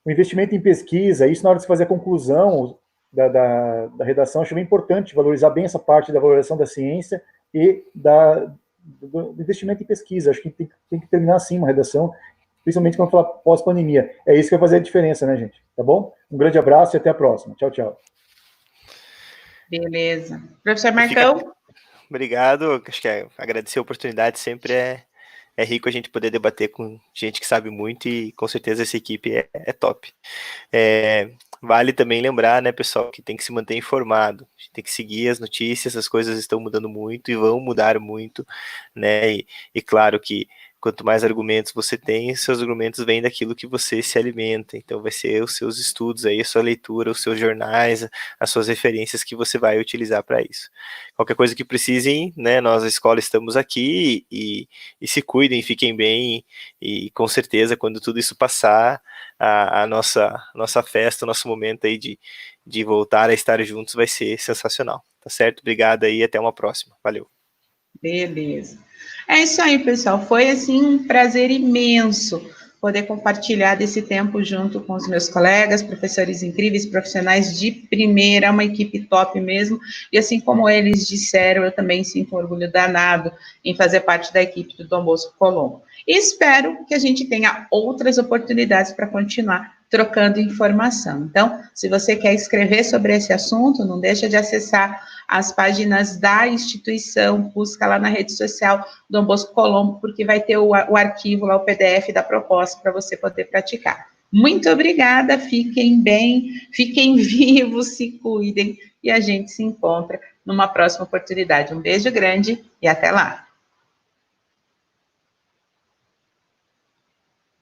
O investimento em pesquisa, isso na hora de se fazer a conclusão da redação, acho bem importante valorizar bem essa parte da valorização da ciência e do investimento em pesquisa. Acho que tem que terminar assim uma redação, principalmente quando falar pós-pandemia. É isso que vai fazer a diferença, né, gente? Tá bom? Um grande abraço e até a próxima. Tchau, tchau. Beleza. Professor Marcão? Obrigado. Acho que agradecer a oportunidade sempre é rico a gente poder debater com gente que sabe muito e com certeza essa equipe é top. Vale também lembrar, né, pessoal, que tem que se manter informado, a gente tem que seguir as notícias, as coisas estão mudando muito e vão mudar muito, né, e claro que quanto mais argumentos você tem, seus argumentos vêm daquilo que você se alimenta, então vai ser os seus estudos aí, a sua leitura, os seus jornais, as suas referências que você vai utilizar para isso. Qualquer coisa que precisem, né, nós, a escola, estamos aqui e se cuidem, fiquem bem, e com certeza, quando tudo isso passar, a nossa festa, o nosso momento aí de voltar a estar juntos vai ser sensacional, tá certo? Obrigado aí, até uma próxima. Valeu. Beleza. É isso aí, pessoal. Foi, assim, um prazer imenso poder compartilhar desse tempo junto com os meus colegas, professores incríveis, profissionais de primeira, uma equipe top mesmo, e assim como eles disseram, eu também sinto um orgulho danado em fazer parte da equipe do Dom Bosco Colombo. E espero que a gente tenha outras oportunidades para continuar trocando informação. Então, se você quer escrever sobre esse assunto, não deixa de acessar as páginas da instituição, busca lá na rede social Dom Bosco Colombo, porque vai ter o arquivo lá, o PDF da proposta para você poder praticar. Muito obrigada, fiquem bem, fiquem vivos, se cuidem, e a gente se encontra numa próxima oportunidade. Um beijo grande e até lá!